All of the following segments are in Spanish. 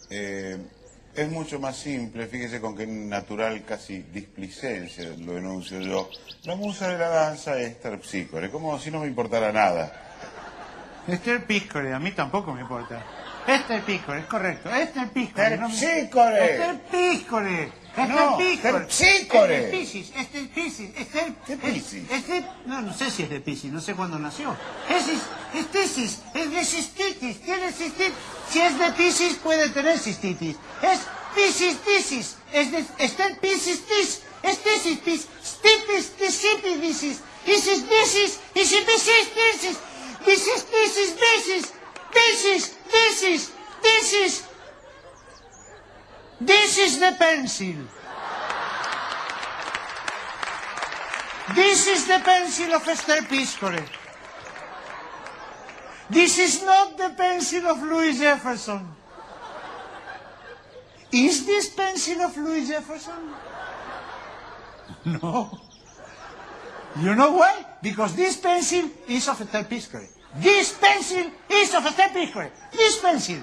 Eh, es mucho más simple, fíjese con qué natural casi displicencia lo enuncio yo. La musa de la danza es Terpsícore, como si no me importara nada. Terpsícore, a mí tampoco me importa. Terpsícore, es correcto. Terpsícore. ¡Terpsícore! Terpsícore. No, Terpsícore. Piscis. ¿Qué Piscis? No sé si es de Piscis, no sé cuándo nació. Es Piscis, es de cistitis, tiene cistitis. Si es de Piscis puede tener cistitis. Es Piscis, es de Piscis, es Piscis, stipis, Piscis, This is the pencil. This is the pencil of Esther Piscore. This is not the pencil of Louis Jefferson. Is this pencil of Louis Jefferson? No. You know why? Because this pencil is of Esther Piscore. This pencil is of Esther Piscore. This pencil.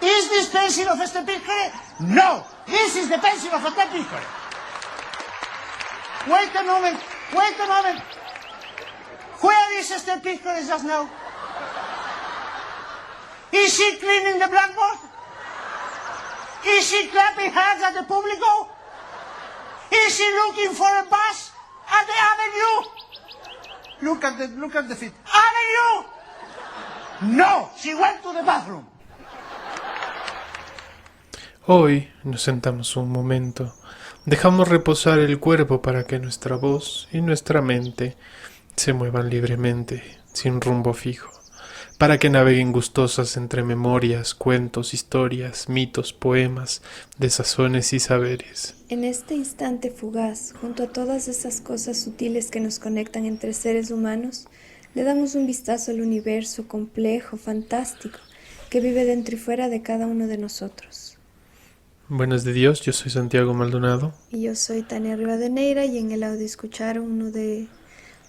Is this pencil of Esther Piscore? No. This is the pencil of Esther Piscore. Wait a moment. Where is Esther Piscore just now? Is she cleaning the blackboard? Is she clapping hands at the público? Is she looking for a bus at the avenue? Look at the feet. Avenue! No, she went to the bathroom. Hoy nos sentamos un momento, dejamos reposar el cuerpo para que nuestra voz y nuestra mente se muevan libremente, sin rumbo fijo, para que naveguen gustosas entre memorias, cuentos, historias, mitos, poemas, desazones y saberes. En este instante fugaz, junto a todas esas cosas sutiles que nos conectan entre seres humanos, le damos un vistazo al universo complejo, fantástico, que vive dentro y fuera de cada uno de nosotros. Buenas de Dios, yo soy Santiago Maldonado. Y yo soy Tania Rivadeneira, y en el audio escucharon uno de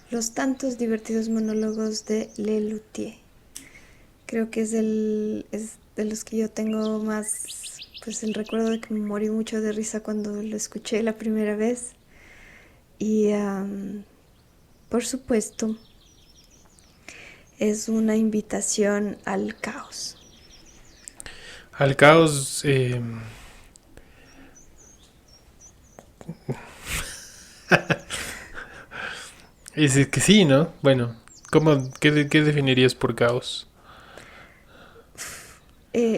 los tantos divertidos monólogos de Lelutier. Creo que es de los que yo tengo más, pues el recuerdo de que me morí mucho de risa cuando lo escuché la primera vez. Y por supuesto, es una invitación al caos. Al caos... Es que sí, ¿no? Bueno, ¿qué definirías por caos?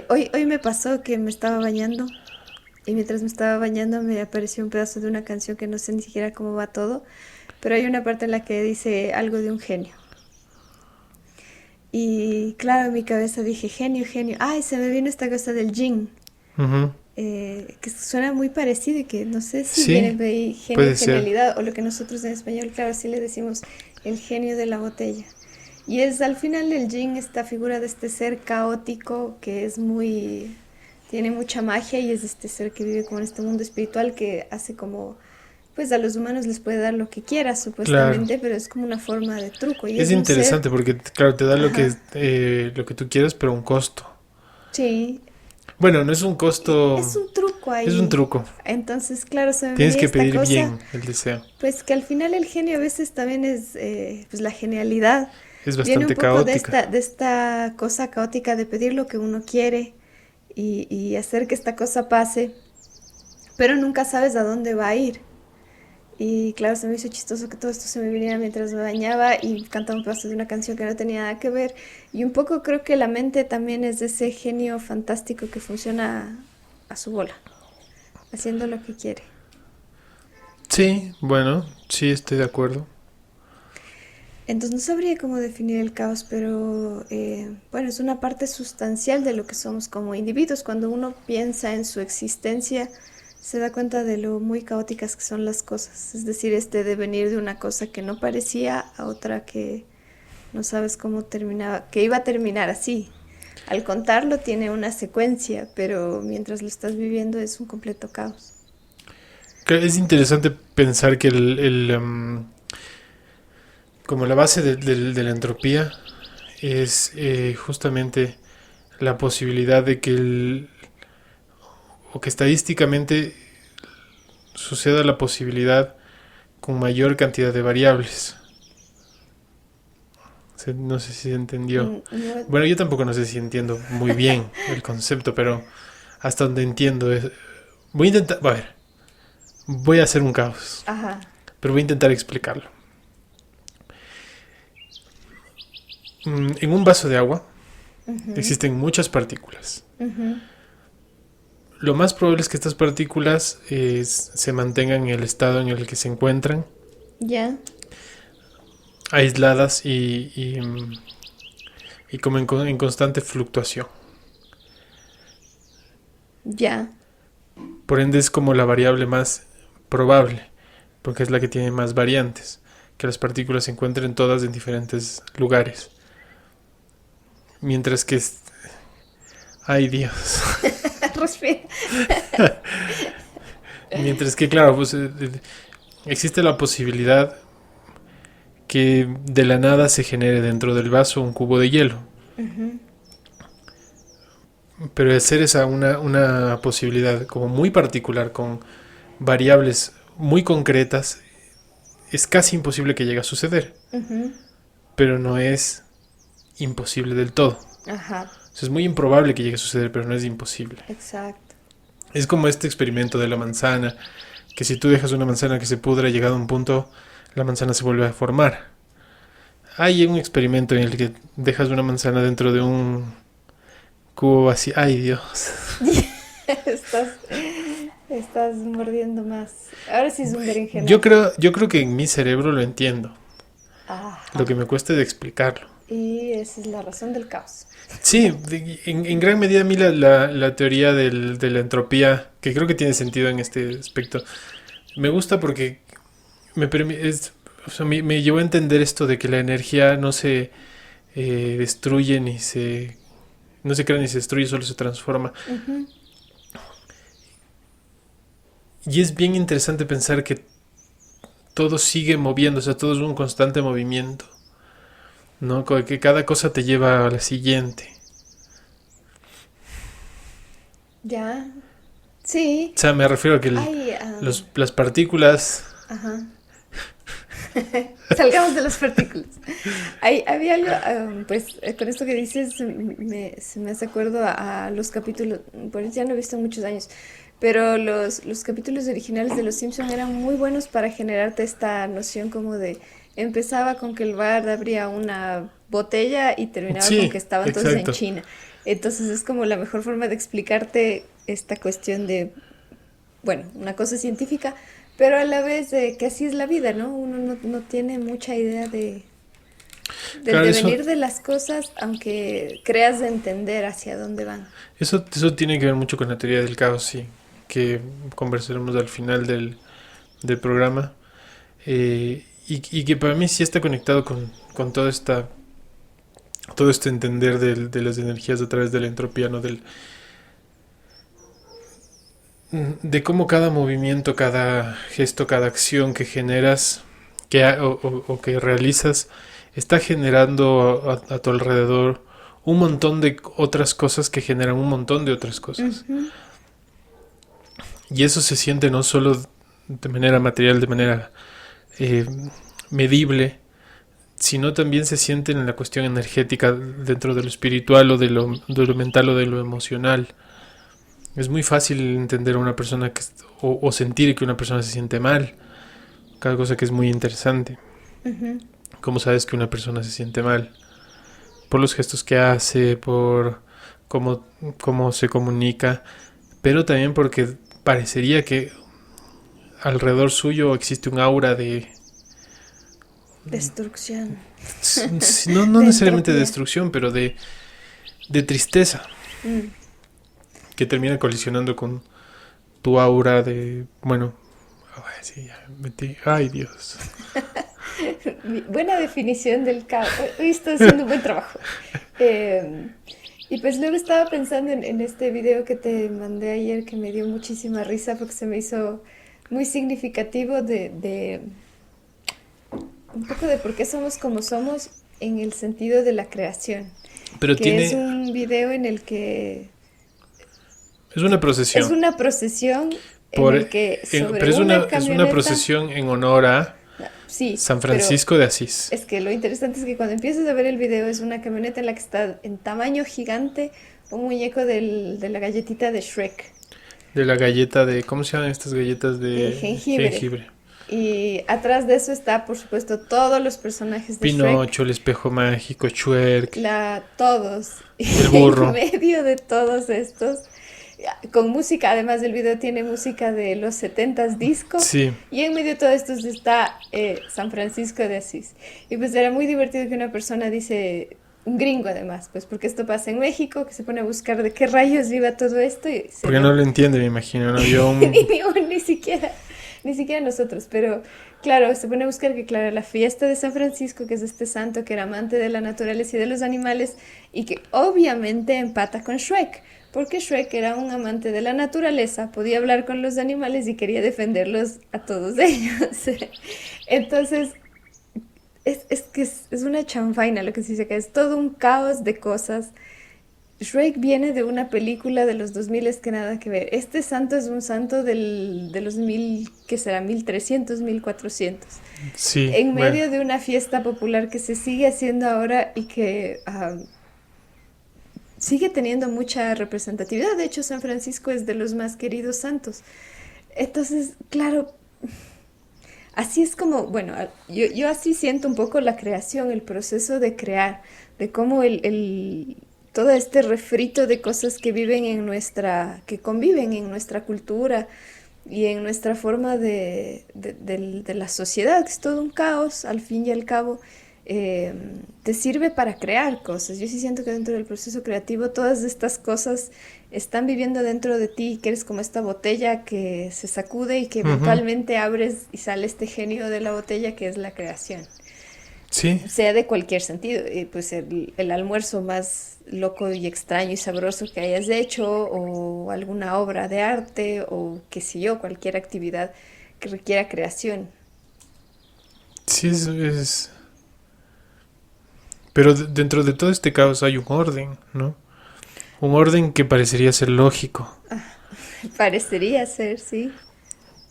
Hoy me pasó que me estaba bañando, y mientras me estaba bañando me apareció un pedazo de una canción que no sé ni siquiera cómo va todo, pero hay una parte en la que dice algo de un genio. Y claro, en mi cabeza dije, genio. Ay, se me vino esta cosa del yin. Uh-huh. Que suena muy parecido y que no sé si Sí, viene de ahí puede genialidad ser. o lo que nosotros en español, claro, sí le decimos el genio de la botella. Y es al final el yin, esta figura de este ser caótico que es tiene mucha magia, y es este ser que vive como en este mundo espiritual que hace como, pues a los humanos les puede dar lo que quiera supuestamente, Claro. pero es como una forma de truco. Y Es un ser, interesante porque, claro, te da lo ajá, que tú quieres, pero a un costo. sí, Bueno, no es un costo, es un truco ahí. es un truco. Entonces, claro, se me Tienes venía que esta pedir cosa, bien el deseo. pues que al final el genio a veces también es pues la genialidad. Es Viene un bastante poco caótica. de esta cosa caótica de pedir lo que uno quiere y hacer que esta cosa pase, pero nunca sabes a dónde va a ir. Y claro, se me hizo chistoso que todo esto se me viniera mientras me bañaba y cantaba un pedazo de una canción que no tenía nada que ver. Y un poco creo que la mente también es de ese genio fantástico que funciona a su bola, haciendo lo que quiere. Sí, bueno, sí estoy de acuerdo. Entonces no sabría cómo definir el caos, pero bueno, es una parte sustancial de lo que somos como individuos. Cuando uno piensa en su existencia, se da cuenta de lo muy caóticas que son las cosas. Es decir, este devenir de una cosa que no parecía a otra que no sabes cómo terminaba, que iba a terminar así. Al contarlo tiene una secuencia, pero mientras lo estás viviendo es un completo caos. Es interesante pensar que como la base de la entropía es justamente la posibilidad de que o que estadísticamente suceda la posibilidad con mayor cantidad de variables. No sé si se entendió. No, Bueno, yo tampoco no sé si entiendo muy bien el concepto, pero hasta donde entiendo es... Voy a intentar... A ver, voy a hacer un caos, ajá, pero voy a intentar explicarlo. En un vaso de agua existen muchas partículas. Lo más probable es que estas partículas se mantengan en el estado en el que se encuentran, ya, aisladas y como en constante fluctuación. ya, Por ende es como la variable más probable, porque es la que tiene más variantes, que las partículas se encuentren todas en diferentes lugares. Mientras que... ¡Ay, Dios! respira. Mientras que, claro, pues existe la posibilidad que de la nada se genere dentro del vaso un cubo de hielo. Pero de ser esa una posibilidad como muy particular, con variables muy concretas, es casi imposible que llegue a suceder. Pero no es imposible del todo. Ajá, O sea, es muy improbable que llegue a suceder, pero no es imposible. exacto. Es como este experimento de la manzana, que si tú dejas una manzana que se pudra, llegado a un punto, la manzana se vuelve a formar. Hay un experimento en el que dejas una manzana dentro de un cubo así. ¡Ay, Dios! Estás mordiendo más. Ahora sí es un berenjena. Yo creo que en mi cerebro lo entiendo. Ajá. Lo que me cuesta es explicarlo. Y esa es la razón del caos. Sí, en gran medida a mí la teoría de la entropía, que creo que tiene sentido en este aspecto, me gusta porque me llevó a entender esto de que la energía no se destruye no se crea ni se destruye, solo se transforma. Y es bien interesante pensar que todo sigue moviéndose, todo es un constante movimiento, ¿no? Que cada cosa te lleva a la siguiente. Ya. Sí. O sea, me refiero a que las partículas... Ajá. Salgamos de las partículas. Había algo, pues con esto que dices, se me hace acuerdo a los capítulos, por eso ya no he visto en muchos años, pero los capítulos originales de Los Simpson eran muy buenos para generarte esta noción como de, empezaba con que el Bart abría una botella y terminaba Sí, con que estaban todos exacto. en China. Entonces es como la mejor forma de explicarte esta cuestión de, bueno, una cosa científica, pero a la vez de que así es la vida, ¿no? Uno no tiene mucha idea del Claro, devenir de las cosas, aunque creas de entender hacia dónde van. Eso tiene que ver mucho con la teoría del caos, sí, que conversaremos al final del programa. Y que para mí sí está conectado con todo este entender de las energías a través de la entropía, ¿no? De cómo cada movimiento, cada gesto, cada acción que generas o que realizas está generando a tu alrededor un montón de otras cosas que generan un montón de otras cosas. Y eso se siente no solo de manera material, de manera medible, sino también se siente en la cuestión energética dentro de lo espiritual o de lo mental o de lo emocional. Es muy fácil entender a una persona o sentir que una persona se siente mal. Cada cosa que es muy interesante. ¿Cómo sabes que una persona se siente mal? Por los gestos que hace, por cómo se comunica, pero también porque parecería que alrededor suyo existe un aura de... Destrucción. No De necesariamente de entropía. destrucción, pero de tristeza. Que termina colisionando con tu aura de... Bueno, sí, ya me metí. Ay, Dios. Buena definición del caos. Hoy estoy haciendo un buen trabajo. Y pues luego estaba pensando en este video que te mandé ayer que me dio muchísima risa porque se me hizo muy significativo de un poco de por qué somos como somos en el sentido de la creación. Pero Que es un video en el que es una es procesión. una procesión Por- en el que sobre pero es una una camioneta... procesión en honor a Sí, San pero Francisco de Asís. es que lo interesante es que cuando empiezas a ver el video es una camioneta en la que está en tamaño gigante un muñeco de la galletita de Shrek, De la galleta de... ¿Cómo se llaman estas galletas de jengibre. Y atrás de eso está, por supuesto, todos los personajes de Shrek. Pinocho, el espejo mágico, Shrek, Todos. el burro. En medio de todos estos, con música, además del video tiene música de los 70s disco. Sí. Y en medio de todo esto está San Francisco de Asís. Y pues era muy divertido que una persona dice, un gringo además, pues porque esto pasa en México, que se pone a buscar de qué rayos iba todo esto. Y Porque no lo entiende, me imagino. No vio un... ni siquiera nosotros, pero claro, se pone a buscar que, claro, la fiesta de San Francisco, que es este santo que era amante de la naturaleza y de los animales, y que obviamente empata con Shrek, porque Shrek era un amante de la naturaleza, podía hablar con los animales y quería defenderlos a todos ellos. Entonces, es una chanfaina lo que se dice acá, es todo un caos de cosas. Shrek viene de una película de los 2000 que nada que ver. Este santo es un santo de los 1000, ¿qué será? 1300, 1400. Sí, En bueno. medio de una fiesta popular que se sigue haciendo ahora y que sigue teniendo mucha representatividad. De hecho, San Francisco es de los más queridos santos. Entonces, claro, así es como, bueno, yo así siento un poco la creación, el proceso de crear, de cómo todo este refrito de cosas que viven que conviven en nuestra cultura y en nuestra forma de la sociedad, que es todo un caos, al fin y al cabo, te sirve para crear cosas. Yo sí siento que dentro del proceso creativo todas estas cosas están viviendo dentro de ti, que eres como esta botella que se sacude y que eventualmente abres y sale este genio de la botella que es la creación. Sí, Sea de cualquier sentido, pues el almuerzo más loco y extraño y sabroso que hayas hecho, o alguna obra de arte, o qué sé yo, cualquier actividad que requiera creación. sí es... Pero dentro de todo este caos hay un orden, ¿no? Un orden que parecería ser lógico. Parecería ser, sí.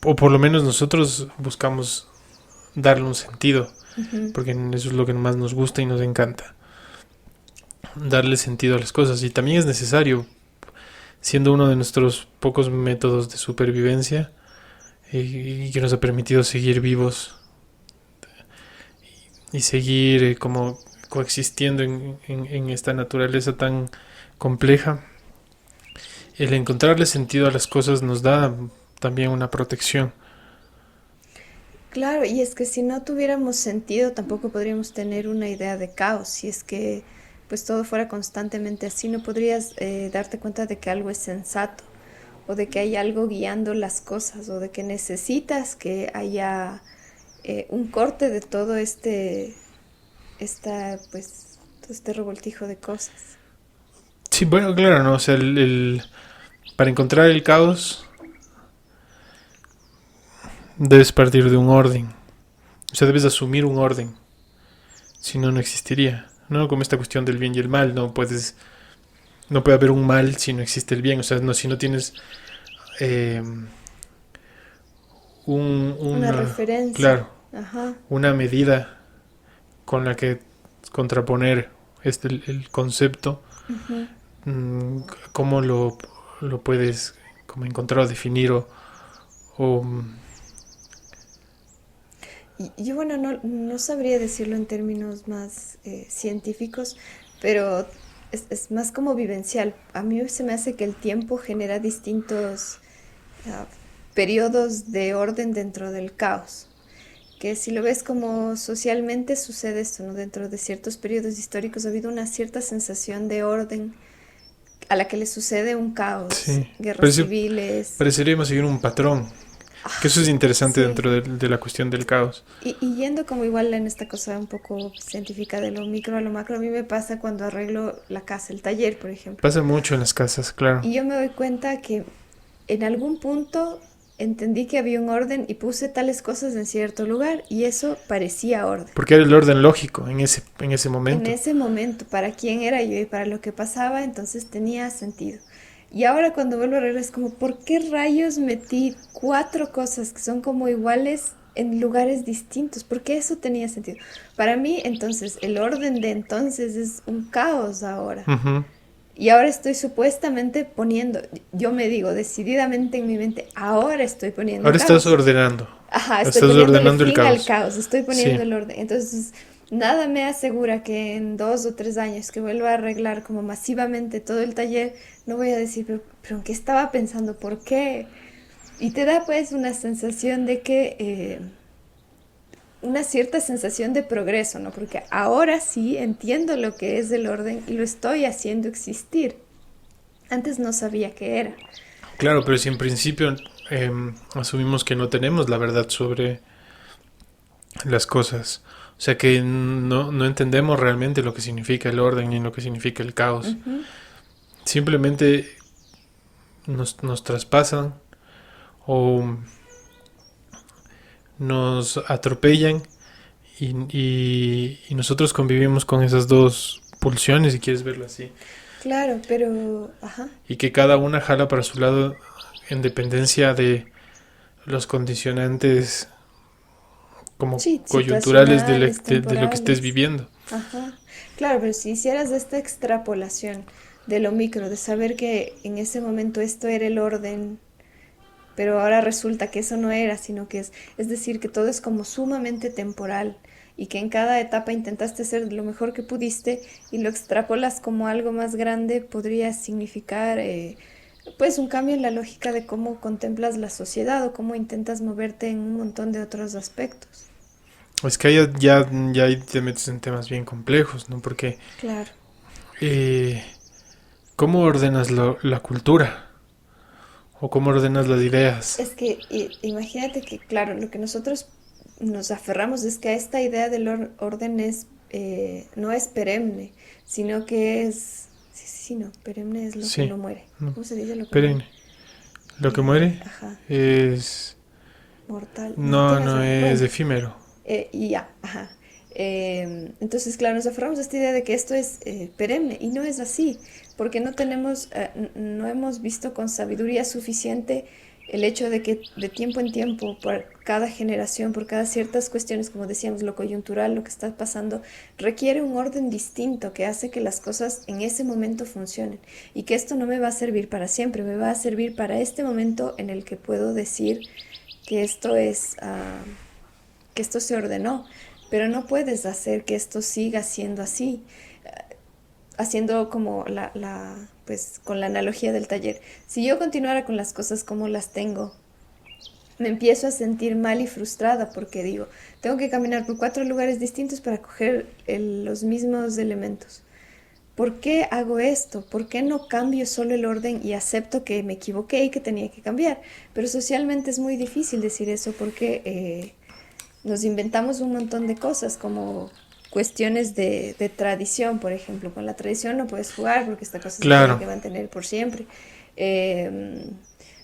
O por lo menos nosotros buscamos darle un sentido. Porque eso es lo que más nos gusta y nos encanta. Darle sentido a las cosas. Y también es necesario, siendo uno de nuestros pocos métodos de supervivencia y que nos ha permitido seguir vivos y seguir como coexistiendo en esta naturaleza tan compleja. El encontrarle sentido a las cosas nos da también una protección. Claro, y es que si no tuviéramos sentido, tampoco podríamos tener una idea de caos. Si es que pues todo fuera constantemente así, no podrías darte cuenta de que algo es sensato, o de que hay algo guiando las cosas, o de que necesitas que haya un corte de todo todo este revoltijo de cosas. Sí, bueno, claro, ¿no? O sea, para encontrar el caos debes partir de un orden. O sea, debes asumir un orden. Si no, no existiría. No como esta cuestión del bien y el mal. No puede haber un mal si no existe el bien. O sea, si no tienes Una referencia. Claro, Ajá. una medida con la que contraponer el concepto. ¿Cómo lo puedes como encontrar o definir o Yo, bueno, no sabría decirlo en términos más científicos, pero es más como vivencial. A mí se me hace que el tiempo genera distintos periodos de orden dentro del caos. Que si lo ves como socialmente sucede esto, ¿no? Dentro de ciertos periodos históricos ha habido una cierta sensación de orden a la que le sucede un caos, Sí. guerras civiles. Pareceríamos seguir un patrón. Que eso es interesante Sí. dentro de la cuestión del caos. Y yendo como igual en esta cosa un poco científica de lo micro a lo macro, a mí me pasa cuando arreglo la casa, el taller, por ejemplo. Pasa mucho en las casas, claro. Y yo me doy cuenta que en algún punto entendí que había un orden y puse tales cosas en cierto lugar y eso parecía orden. Porque era el orden lógico en ese En momento. ese momento, para quién era yo y para lo que pasaba, entonces tenía sentido. Y ahora cuando vuelvo a regresar es como, ¿por qué rayos metí 4 cosas que son como iguales en lugares distintos? ¿Por qué eso tenía sentido? Para mí, entonces, el orden de entonces es un caos ahora. Ujú. Y ahora estoy supuestamente poniendo, yo me digo decididamente en mi mente, ahora estoy poniendo Ahora estás caos. ordenando. Ajá, estoy Estás poniéndole ordenando el fin al caos. caos, estoy poniendo Sí. el orden. Entonces, nada me asegura que en 2 o 3 años que vuelva a arreglar como masivamente todo el taller, no voy a decir, pero ¿en qué estaba pensando? ¿Por qué? Y te da pues una sensación de que, una cierta sensación de progreso, ¿no? Porque ahora sí entiendo lo que es el orden y lo estoy haciendo existir. Antes no sabía qué era. Claro, pero si en principio asumimos que no tenemos la verdad sobre las cosas, o sea que no entendemos realmente lo que significa el orden ni lo que significa el caos, Ujú. simplemente nos traspasan o nos atropellan y nosotros convivimos con esas dos pulsiones, si quieres verlo así, Claro, pero, ajá, y que cada una jala para su lado en dependencia de los condicionantes como sí, coyunturales situacionales, de lo que estés temporales. viviendo. Ajá. Claro, pero si hicieras esta extrapolación de lo micro, de saber que en ese momento esto era el orden, pero ahora resulta que eso no era, sino que es decir, que todo es como sumamente temporal y que en cada etapa intentaste hacer lo mejor que pudiste y lo extrapolas como algo más grande, podría significar pues un cambio en la lógica de cómo contemplas la sociedad o cómo intentas moverte en un montón de otros aspectos. Es que ya ahí te metes en temas bien complejos, ¿no? Porque Claro. eh, ¿cómo ordenas la cultura? ¿O cómo ordenas las ideas? Es que imagínate que, claro, lo que nosotros nos aferramos es que a esta idea del orden es, no es perenne, sino que es, sí, sí, sí, no, perenne es lo que Sí, no muere. no, ¿Cómo se dice lo que muere? perenne. Lo que muere Ajá, es... mortal, no, No, tienes no razón. es Bueno, efímero. y ya, ajá. Entonces, claro, nos aferramos a esta idea de que esto es perenne y no es así, porque no tenemos, no hemos visto con sabiduría suficiente el hecho de que de tiempo en tiempo, por cada generación, por cada ciertas cuestiones, como decíamos, lo coyuntural, lo que está pasando, requiere un orden distinto que hace que las cosas en ese momento funcionen y que esto no me va a servir para siempre, me va a servir para este momento en el que puedo decir que esto es, que esto se ordenó, pero no puedes hacer que esto siga siendo así, haciendo como pues con la analogía del taller. Si yo continuara con las cosas como las tengo, me empiezo a sentir mal y frustrada porque digo, tengo que caminar por 4 lugares distintos para coger los mismos elementos. ¿Por qué hago esto? ¿Por qué no cambio solo el orden y acepto que me equivoqué y que tenía que cambiar? Pero socialmente es muy difícil decir eso porque nos inventamos un montón de cosas como cuestiones de tradición, por ejemplo. Con la tradición no puedes jugar porque esta cosa se tiene Claro, que mantener por siempre.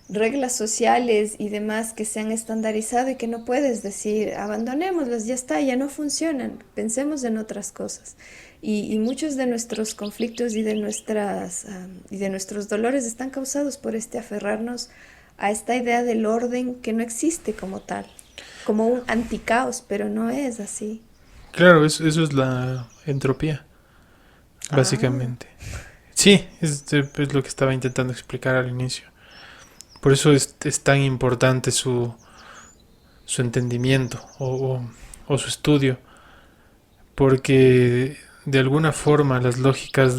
Reglas sociales y demás que se han estandarizado y que no puedes decir, abandonémoslas, ya está, ya no funcionan, pensemos en otras cosas. Y muchos de nuestros conflictos y de nuestros dolores están causados por este aferrarnos a esta idea del orden que no existe como tal, como un anticaos, pero no es así. claro, eso es la entropía, Ah, básicamente. Sí, es lo que estaba intentando explicar al inicio. Por eso es tan importante su entendimiento o su estudio, porque de alguna forma las lógicas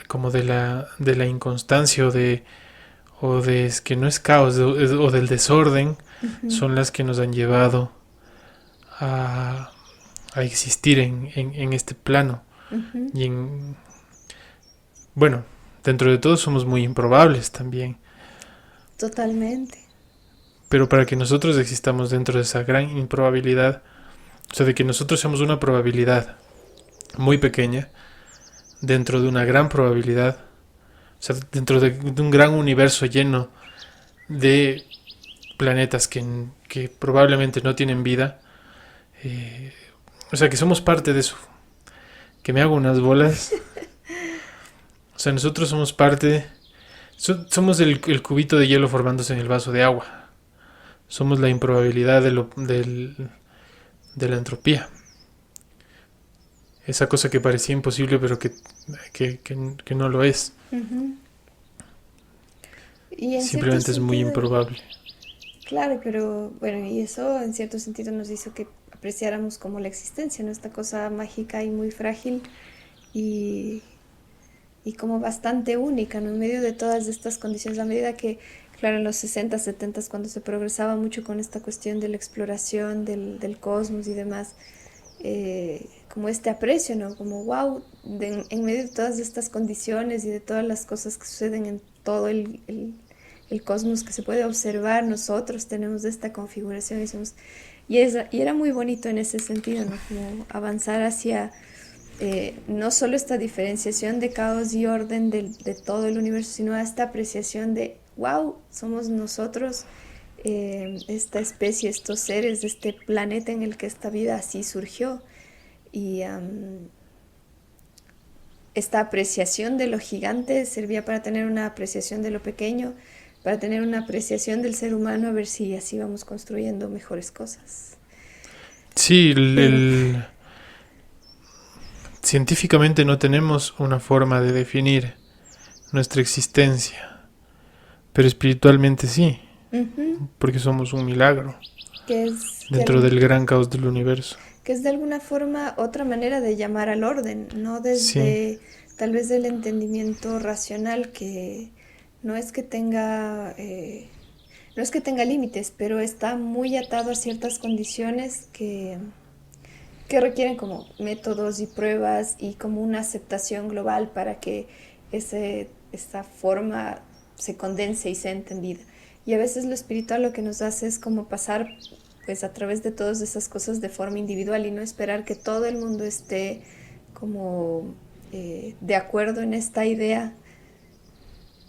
como de la inconstancia o de es que no es caos o del desorden ujú, son las que nos han llevado a, a existir en este plano ujú, y bueno, dentro de todo somos muy improbables también, totalmente. pero para que nosotros existamos dentro de esa gran improbabilidad, o sea, de que nosotros seamos una probabilidad muy pequeña dentro de una gran probabilidad, o sea, dentro de un gran universo lleno de planetas que probablemente no tienen vida. O sea, que somos parte de eso. Que me hago unas bolas. O sea, nosotros somos parte... somos el cubito de hielo formándose en el vaso de agua. Somos la improbabilidad de la entropía. Esa cosa que parecía imposible, pero que no lo es. Ujú. Y en Simplemente cierto es muy sentido, improbable. claro, pero bueno, y eso en cierto sentido nos hizo que apreciáramos como la existencia, ¿no? Esta cosa mágica y muy frágil y, y como bastante única, ¿no? En medio de todas estas condiciones, a medida que, claro, en los 60, 70, cuando se progresaba mucho con esta cuestión de la exploración del cosmos y demás, como este aprecio, ¿no? Como, wow, en medio de todas estas condiciones y de todas las cosas que suceden en todo el cosmos que se puede observar, nosotros tenemos esta configuración y era muy bonito en ese sentido, ¿no? Como avanzar hacia no solo esta diferenciación de caos y orden de todo el universo, sino esta apreciación de, wow, somos nosotros, esta especie, estos seres, este planeta en el que esta vida así surgió. Y esta apreciación de lo gigante servía para tener una apreciación de lo pequeño, para tener una apreciación del ser humano, a ver si así vamos construyendo mejores cosas. Sí, Pero, científicamente no tenemos una forma de definir nuestra existencia, pero espiritualmente sí, ujú, porque somos un milagro que es dentro del gran caos del universo. que es de alguna forma otra manera de llamar al orden, no Sí, desde tal vez del entendimiento racional que no es que tenga no es que tenga límites, pero está muy atado a ciertas condiciones que requieren como métodos y pruebas y como una aceptación global para que esta forma se condense y sea entendida. Y a veces lo espiritual lo que nos hace es como pasar pues a través de todas esas cosas de forma individual y no esperar que todo el mundo esté como de acuerdo en esta idea,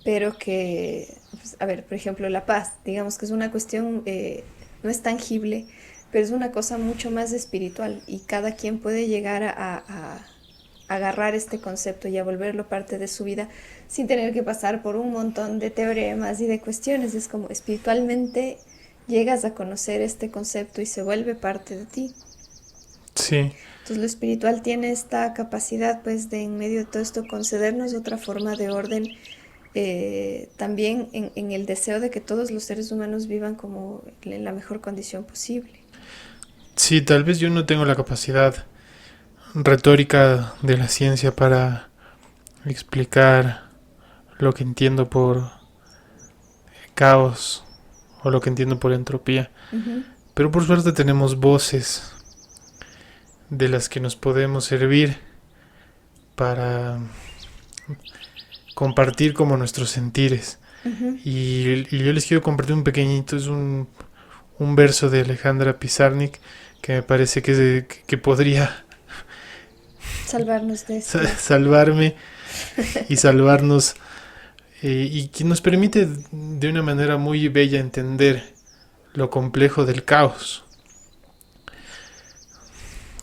pero que, pues, a ver, por ejemplo, la paz, digamos que es una cuestión, no es tangible, pero es una cosa mucho más espiritual y cada quien puede llegar a agarrar este concepto y a volverlo parte de su vida sin tener que pasar por un montón de teoremas y de cuestiones. Es como espiritualmente llegas a conocer este concepto y se vuelve parte de ti. sí. Entonces lo espiritual tiene esta capacidad pues de en medio de todo esto concedernos otra forma de orden, también en el deseo de que todos los seres humanos vivan como en la mejor condición posible. Sí, tal vez yo no tengo la capacidad retórica de la ciencia para explicar lo que entiendo por caos o lo que entiendo por entropía. Ujú. Pero por suerte tenemos voces de las que nos podemos servir para compartir como nuestros sentires. Ujú. Y yo les quiero compartir un pequeñito, es un verso de Alejandra Pizarnik que me parece que podría Salvarnos de esto. salvarme y salvarnos y que nos permite de una manera muy bella entender lo complejo del caos.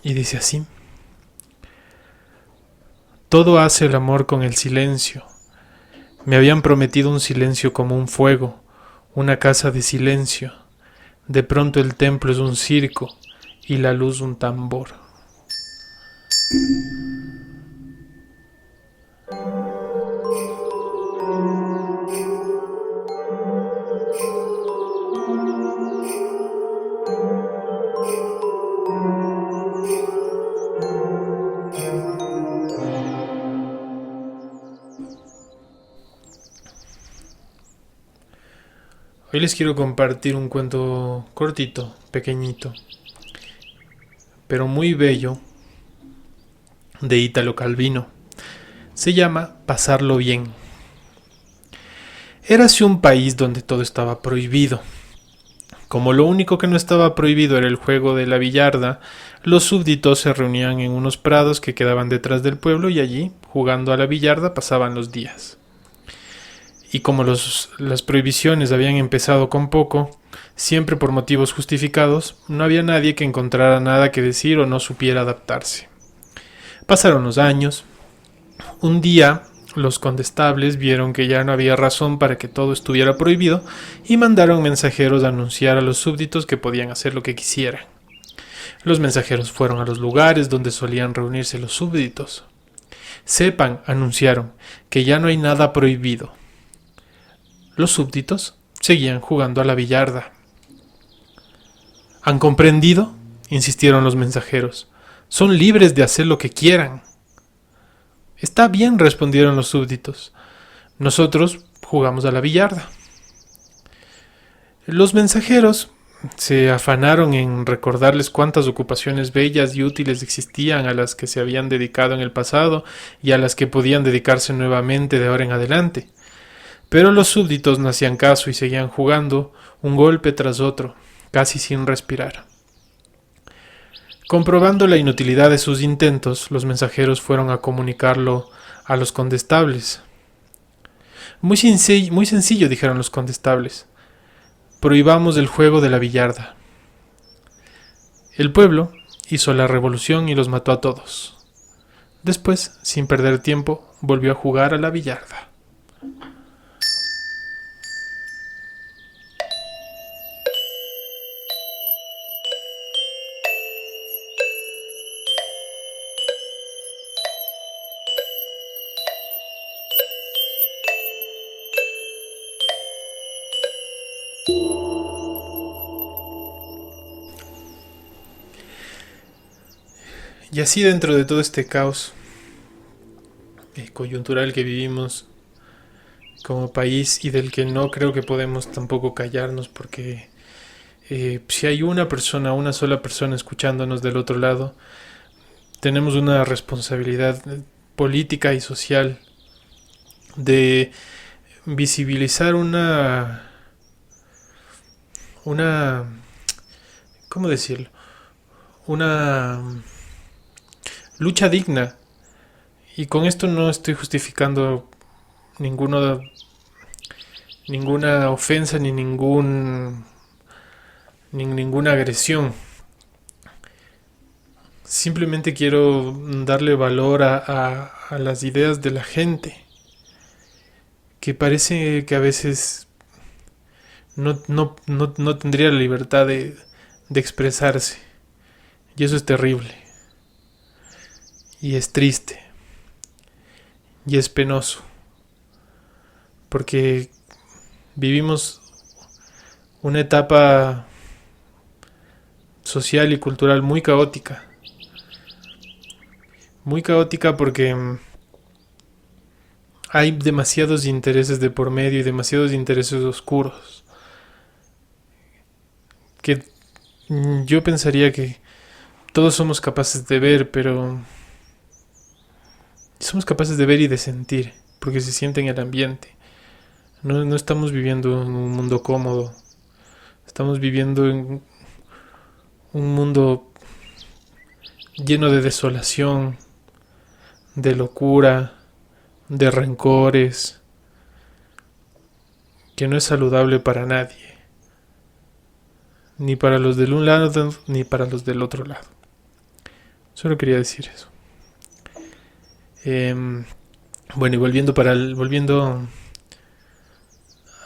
Y dice así: todo hace el amor con el silencio. Me habían prometido un silencio como un fuego, una casa de silencio. De pronto el templo es un circo y la luz un tambor. Hoy les quiero compartir un cuento cortito, pequeñito, pero muy bello, de Italo Calvino. Se llama Pasarlo bien. Érase un país donde todo estaba prohibido. Como lo único que no estaba prohibido era el juego de la billarda, los súbditos se reunían en unos prados que quedaban detrás del pueblo y allí, jugando a la billarda, pasaban los días. y como las prohibiciones habían empezado con poco, siempre por motivos justificados, no había nadie que encontrara nada que decir o no supiera adaptarse. Pasaron los años. Un día, los condestables vieron que ya no había razón para que todo estuviera prohibido y mandaron mensajeros a anunciar a los súbditos que podían hacer lo que quisieran. Los mensajeros fueron a los lugares donde solían reunirse los súbditos. Sepan, anunciaron, que ya no hay nada prohibido. Los súbditos seguían jugando a la billarda. ¿Han comprendido?, insistieron los mensajeros. Son libres de hacer lo que quieran. Está bien, respondieron los súbditos. Nosotros jugamos a la billarda. Los mensajeros se afanaron en recordarles cuántas ocupaciones bellas y útiles existían a las que se habían dedicado en el pasado y a las que podían dedicarse nuevamente de ahora en adelante. Pero los súbditos no hacían caso y seguían jugando un golpe tras otro, casi sin respirar. Comprobando la inutilidad de sus intentos, los mensajeros fueron a comunicarlo a los condestables. Muy sencillo, dijeron los condestables. Prohibamos el juego de la billarda. El pueblo hizo la revolución y los mató a todos. Después, sin perder tiempo, volvió a jugar a la billarda. Y así, dentro de todo este caos coyuntural que vivimos como país y del que no creo que podemos tampoco callarnos, porque si hay una sola persona escuchándonos del otro lado, tenemos una responsabilidad política y social de visibilizar una ¿cómo decirlo? Una lucha digna. Y con esto no estoy justificando ninguna ofensa ni ninguna agresión. Simplemente quiero darle valor a las ideas de la gente, que parece que a veces no tendría la libertad de expresarse. Y eso es terrible. Y es triste. Y es penoso. Porque vivimos una etapa social y cultural muy caótica. Muy caótica porque hay demasiados intereses de por medio y demasiados intereses oscuros. Que yo pensaría que todos somos capaces de ver, pero somos capaces de ver y de sentir, porque se siente en el ambiente. No estamos viviendo en un mundo cómodo. Estamos viviendo en un mundo lleno de desolación, de locura, de rencores, que no es saludable para nadie. Ni para los del un lado, ni para los del otro lado. Solo quería decir eso. Bueno, y volviendo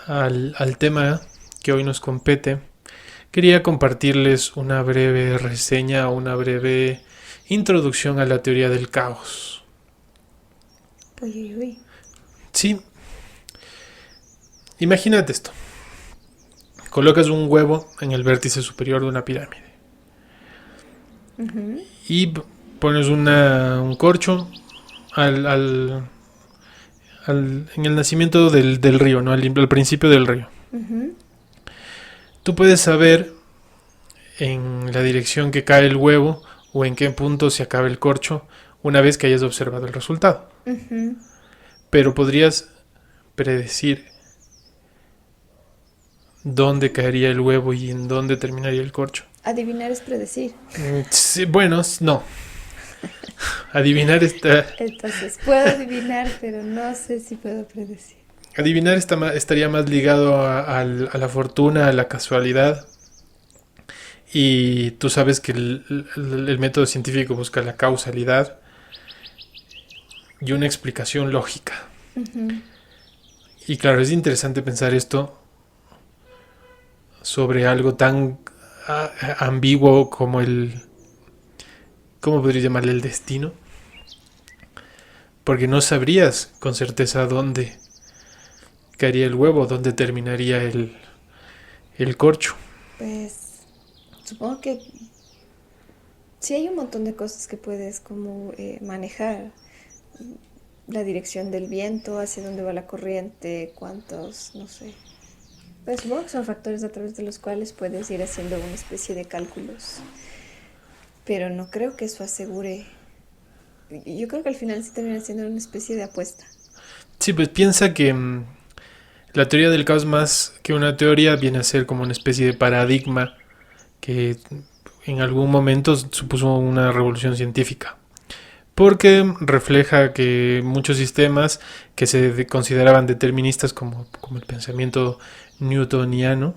al tema que hoy nos compete, quería compartirles una breve reseña, una breve introducción a la teoría del caos. Uy. Sí. Imagínate esto. Colocas un huevo en el vértice superior de una pirámide. Uh-huh. Y pones un corcho en el nacimiento del río, ¿no? Al principio del río. Uh-huh. Tú puedes saber en la dirección que cae el huevo o en qué punto se acaba el corcho una vez que hayas observado el resultado. Uh-huh. Pero podrías predecir dónde caería el huevo y en dónde terminaría el corcho. Adivinar es predecir. Sí, bueno, no. Adivinar está... Entonces, puedo adivinar, pero no sé si puedo predecir. adivinar estaría más ligado a la fortuna, a la casualidad. Y tú sabes que el método científico busca la causalidad y una explicación lógica. Ujú. Y claro, es interesante pensar esto sobre algo tan ambiguo como ¿cómo podría llamarle? El destino. Porque no sabrías con certeza dónde caería el huevo, dónde terminaría el corcho. Pues supongo que sí hay un montón de cosas que puedes como manejar. La dirección del viento, hacia dónde va la corriente, cuántos, no sé. Pues supongo que son factores a través de los cuales puedes ir haciendo una especie de cálculos. Pero no creo que eso asegure. Yo creo que al final sí termina siendo una especie de apuesta. Sí, pues piensa que la teoría del caos más que una teoría viene a ser como una especie de paradigma que en algún momento supuso una revolución científica. Porque refleja que muchos sistemas que se consideraban deterministas como el pensamiento newtoniano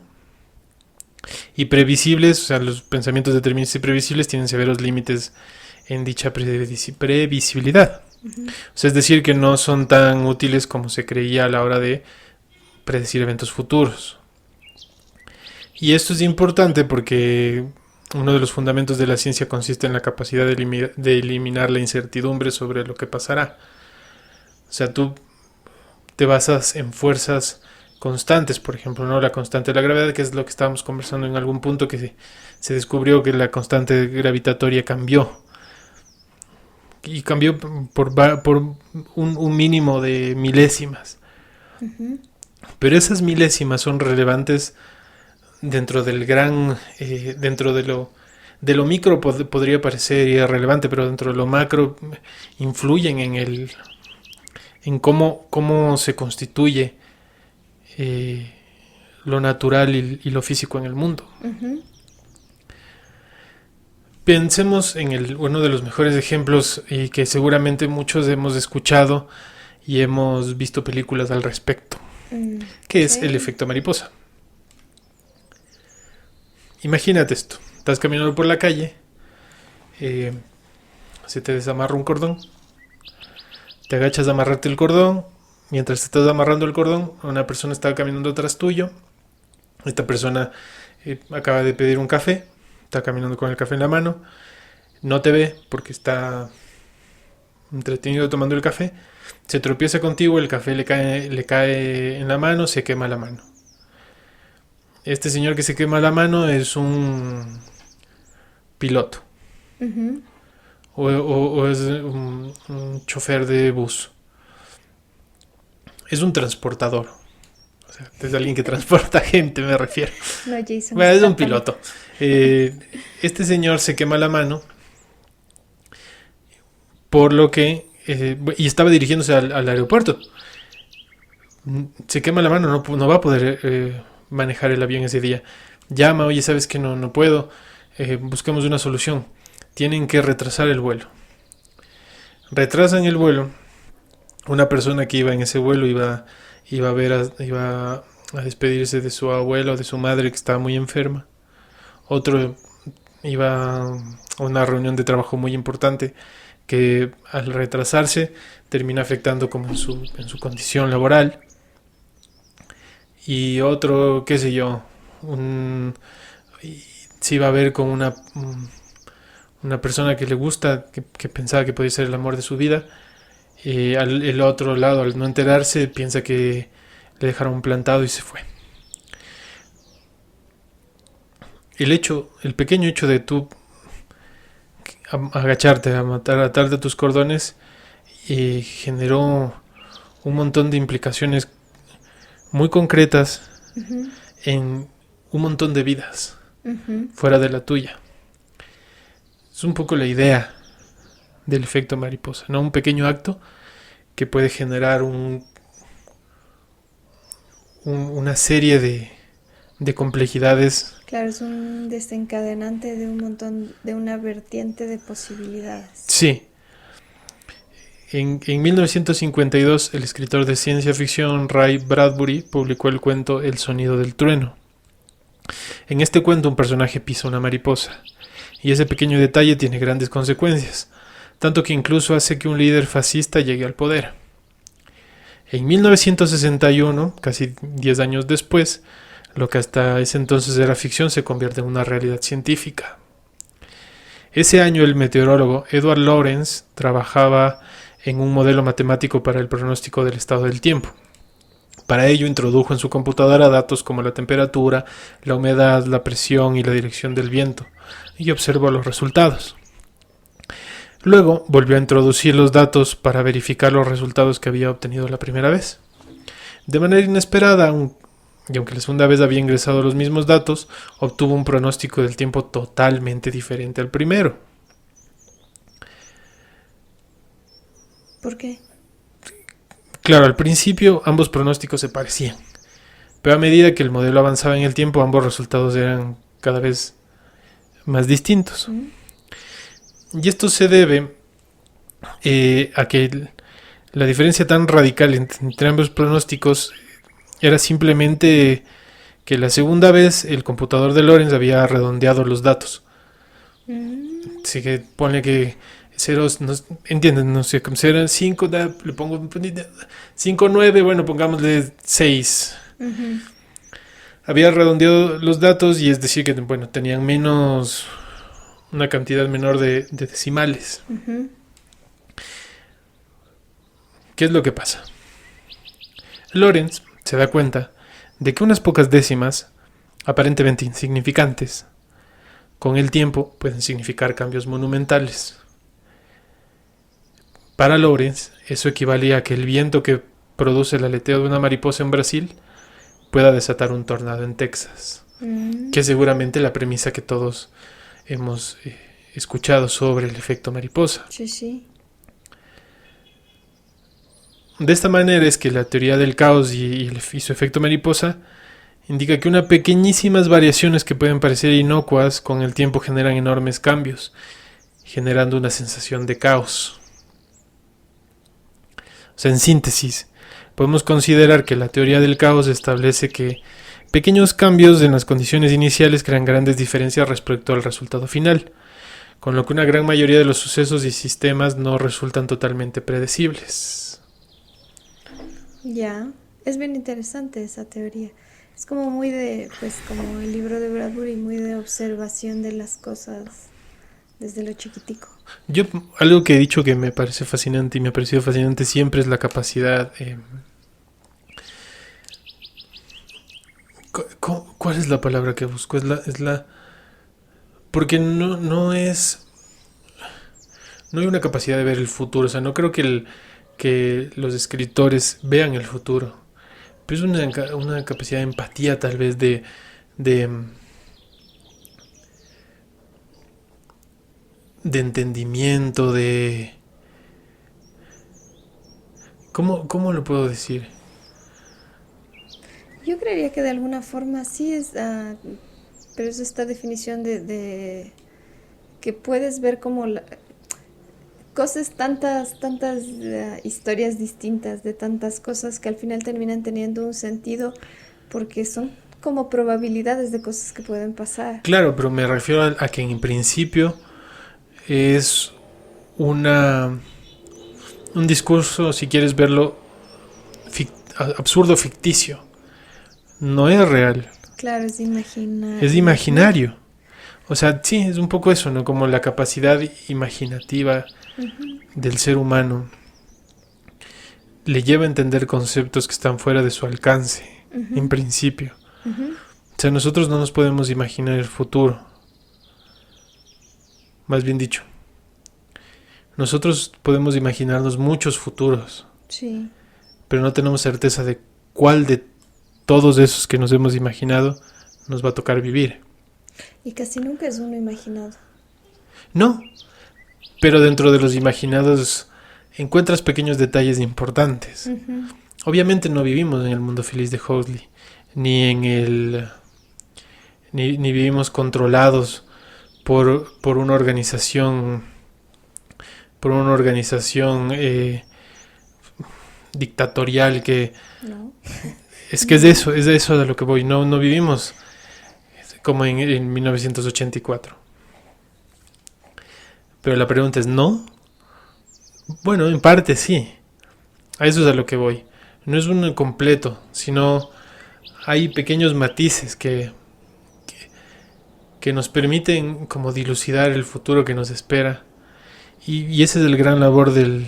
y previsibles, o sea, los pensamientos deterministas y previsibles tienen severos límites en dicha previsibilidad. Uh-huh. O sea, es decir, que no son tan útiles como se creía a la hora de predecir eventos futuros. Y esto es importante porque uno de los fundamentos de la ciencia consiste en la capacidad de eliminar la incertidumbre sobre lo que pasará. O sea, tú te basas en fuerzas constantes, por ejemplo, ¿no? La constante de la gravedad, que es lo que estábamos conversando en algún punto, que se descubrió que la constante gravitatoria cambió. Y cambió por un mínimo de milésimas. Uh-huh. Pero esas milésimas son relevantes dentro del gran, dentro de lo micro podría parecer irrelevante, pero dentro de lo macro influyen en cómo se constituye lo natural y lo físico en el mundo. Uh-huh. Pensemos en uno de los mejores ejemplos y que seguramente muchos hemos escuchado y hemos visto películas al respecto, que es el efecto mariposa. Imagínate esto, estás caminando por la calle, se te desamarra un cordón, te agachas a amarrarte el cordón, mientras te estás amarrando el cordón, una persona está caminando atrás tuyo, esta persona acaba de pedir un café, está caminando con el café en la mano, no te ve porque está entretenido tomando el café, se tropieza contigo, el café le cae en la mano, se quema la mano. Este señor que se quema la mano es un piloto. Uh-huh. O es un chofer de bus. Es un transportador. O sea, es alguien que transporta gente, me refiero. No, Jason. Bueno, es un piloto. Este señor se quema la mano. Por lo que... y estaba dirigiéndose al aeropuerto. Se quema la mano, no va a poder manejar el avión ese día. Llama, oye, ¿sabes que no puedo? Busquemos una solución. Tienen que retrasar el vuelo. Retrasan el vuelo. Una persona que iba en ese vuelo iba a despedirse de su abuelo o de su madre que estaba muy enferma. Otro iba a una reunión de trabajo muy importante que al retrasarse termina afectando como en su condición laboral. Y otro, qué sé yo, se iba a ver con una persona que le gusta, que pensaba que podía ser el amor de su vida. El otro lado, al no enterarse, piensa que le dejaron plantado y se fue. El pequeño hecho de tú agacharte, atarte a tus cordones, generó un montón de implicaciones muy concretas Uh-huh. en un montón de vidas Uh-huh. fuera de la tuya. Es un poco la idea del efecto mariposa, ¿no? Un pequeño acto que puede generar una serie de complejidades. Claro, es un desencadenante de un montón, de una vertiente de posibilidades. Sí. En 1952, el escritor de ciencia ficción Ray Bradbury publicó el cuento El sonido del trueno. En este cuento un personaje pisa una mariposa, y ese pequeño detalle tiene grandes consecuencias, tanto que incluso hace que un líder fascista llegue al poder. En 1961, casi 10 años después, lo que hasta ese entonces era ficción se convierte en una realidad científica. Ese año el meteorólogo Edward Lorenz trabajaba en un modelo matemático para el pronóstico del estado del tiempo. Para ello introdujo en su computadora datos como la temperatura, la humedad, la presión y la dirección del viento, y observó los resultados. Luego volvió a introducir los datos para verificar los resultados que había obtenido la primera vez. De manera inesperada, y aunque la segunda vez había ingresado los mismos datos, obtuvo un pronóstico del tiempo totalmente diferente al primero. ¿Por qué? Claro, al principio ambos pronósticos se parecían, pero a medida que el modelo avanzaba en el tiempo, ambos resultados eran cada vez más distintos. Y esto se debe a que la diferencia tan radical entre ambos pronósticos era simplemente que la segunda vez el computador de Lorenz había redondeado los datos. Así que pone que ceros, no, entienden, no sé, como eran 5, le pongo 5, 9, bueno, pongámosle 6. Había redondeado los datos y es decir que, bueno, tenían menos, una cantidad menor de decimales. ¿Qué es lo que pasa? Lorenz se da cuenta de que unas pocas décimas, aparentemente insignificantes, con el tiempo pueden significar cambios monumentales. Para Lorenz, eso equivalía a que el viento que produce el aleteo de una mariposa en Brasil pueda desatar un tornado en Texas, que es seguramente la premisa que todos hemos escuchado sobre el efecto mariposa. Sí. De esta manera es que la teoría del caos y su efecto mariposa indica que unas pequeñísimas variaciones que pueden parecer inocuas con el tiempo generan enormes cambios, generando una sensación de caos. O sea, en síntesis, podemos considerar que la teoría del caos establece que pequeños cambios en las condiciones iniciales crean grandes diferencias respecto al resultado final, con lo que una gran mayoría de los sucesos y sistemas no resultan totalmente predecibles. Ya, es bien interesante esa teoría. Es como muy de, pues como el libro de Bradbury, muy de observación de las cosas desde lo chiquitico. Yo, algo que he dicho que me parece fascinante y me ha parecido fascinante siempre es la capacidad... ¿Cuál es la palabra que busco? Es la porque no hay una capacidad de ver el futuro. O sea, no creo que los escritores vean el futuro. Pero es una capacidad de empatía, tal vez, de entendimiento, de... ¿Cómo lo puedo decir? Yo creería que de alguna forma sí es, pero es esta definición de que puedes ver como cosas, tantas historias distintas de tantas cosas que al final terminan teniendo un sentido porque son como probabilidades de cosas que pueden pasar. Claro, pero me refiero a que en principio es un discurso, si quieres verlo, absurdo, ficticio. No es real. Claro, es imaginario. Es imaginario. O sea, sí, es un poco eso, ¿no? Como la capacidad imaginativa del ser humano le lleva a entender conceptos que están fuera de su alcance, en principio. O sea, nosotros no nos podemos imaginar el futuro. Más bien dicho, nosotros podemos imaginarnos muchos futuros. Sí. Pero no tenemos certeza de cuál de todos esos que nos hemos imaginado nos va a tocar vivir. Y casi nunca es uno imaginado. No, pero dentro de los imaginados encuentras pequeños detalles importantes. Obviamente no vivimos en el mundo feliz de Huxley, ni vivimos controlados por una organización por una organización dictatorial que... No. Es que es de eso de lo que voy. No vivimos como en 1984. Pero la pregunta es, ¿no? Bueno, en parte sí. A eso es a lo que voy. No es uno completo, sino hay pequeños matices que nos permiten como dilucidar el futuro que nos espera. Y ese es el gran labor de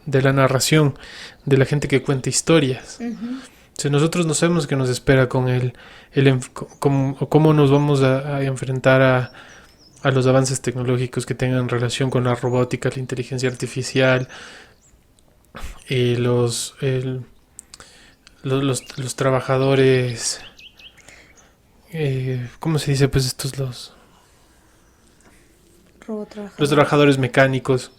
la narración, de la gente que cuenta historias. Ujú. Si nosotros no sabemos qué nos espera con cómo nos vamos a enfrentar a los avances tecnológicos que tengan relación con la robótica, la inteligencia artificial, los trabajadores, ¿cómo se dice? Pues los Robotrabajadores. trabajadores mecánicos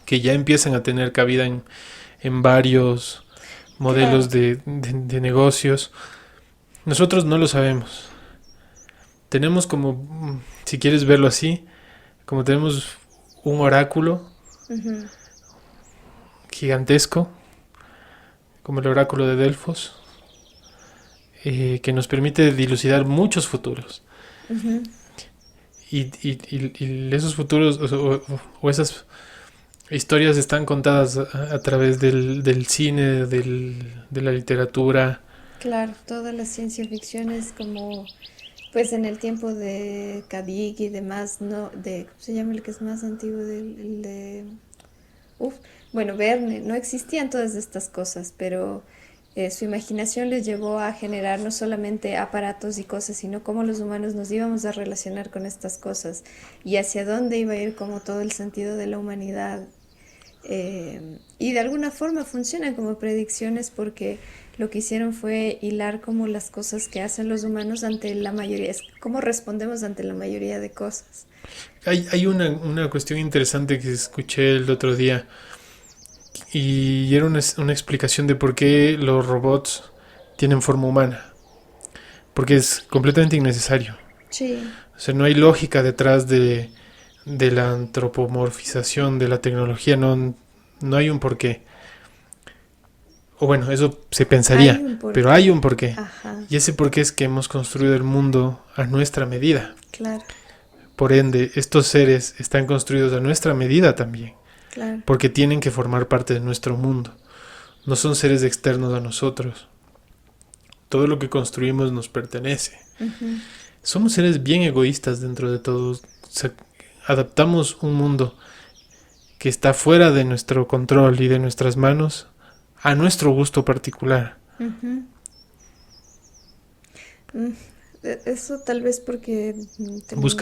que ya empiezan a tener cabida en varios modelos de negocios. Nosotros no lo sabemos. Tenemos como, si quieres verlo así, como tenemos un oráculo Ujú. gigantesco, como el oráculo de Delfos, que nos permite dilucidar muchos futuros. Ujú. Y esos futuros o esas historias están contadas a través del cine, de la literatura. Claro, toda la ciencia ficción es como, pues en el tiempo de Kadig y demás, ¿no? ¿Cómo se llama el que es más antiguo? El de... Uf, bueno, Verne, no existían todas estas cosas, pero su imaginación les llevó a generar no solamente aparatos y cosas, sino cómo los humanos nos íbamos a relacionar con estas cosas y hacia dónde iba a ir como todo el sentido de la humanidad. Y de alguna forma funcionan como predicciones porque lo que hicieron fue hilar como las cosas que hacen los humanos ante la mayoría, es cómo respondemos ante la mayoría de cosas. Hay una cuestión interesante que escuché el otro día y era una explicación de por qué los robots tienen forma humana. Porque es completamente innecesario. Sí, O sea, no hay lógica detrás de la antropomorfización de la tecnología, no hay un porqué. O bueno, eso se pensaría, hay un porqué. pero hay un porqué. Ajá, Y ese porqué es que hemos construido el mundo a nuestra medida. claro, Por ende, estos seres están construidos a nuestra medida también, claro. porque tienen que formar parte de nuestro mundo. No son seres externos a nosotros. Todo lo que construimos nos pertenece. Ujú. Somos seres bien egoístas dentro de todo. O sea, adaptamos un mundo que está fuera de nuestro control y de nuestras manos a nuestro gusto particular. Ujú. Mm, Eso tal vez porque tenemos...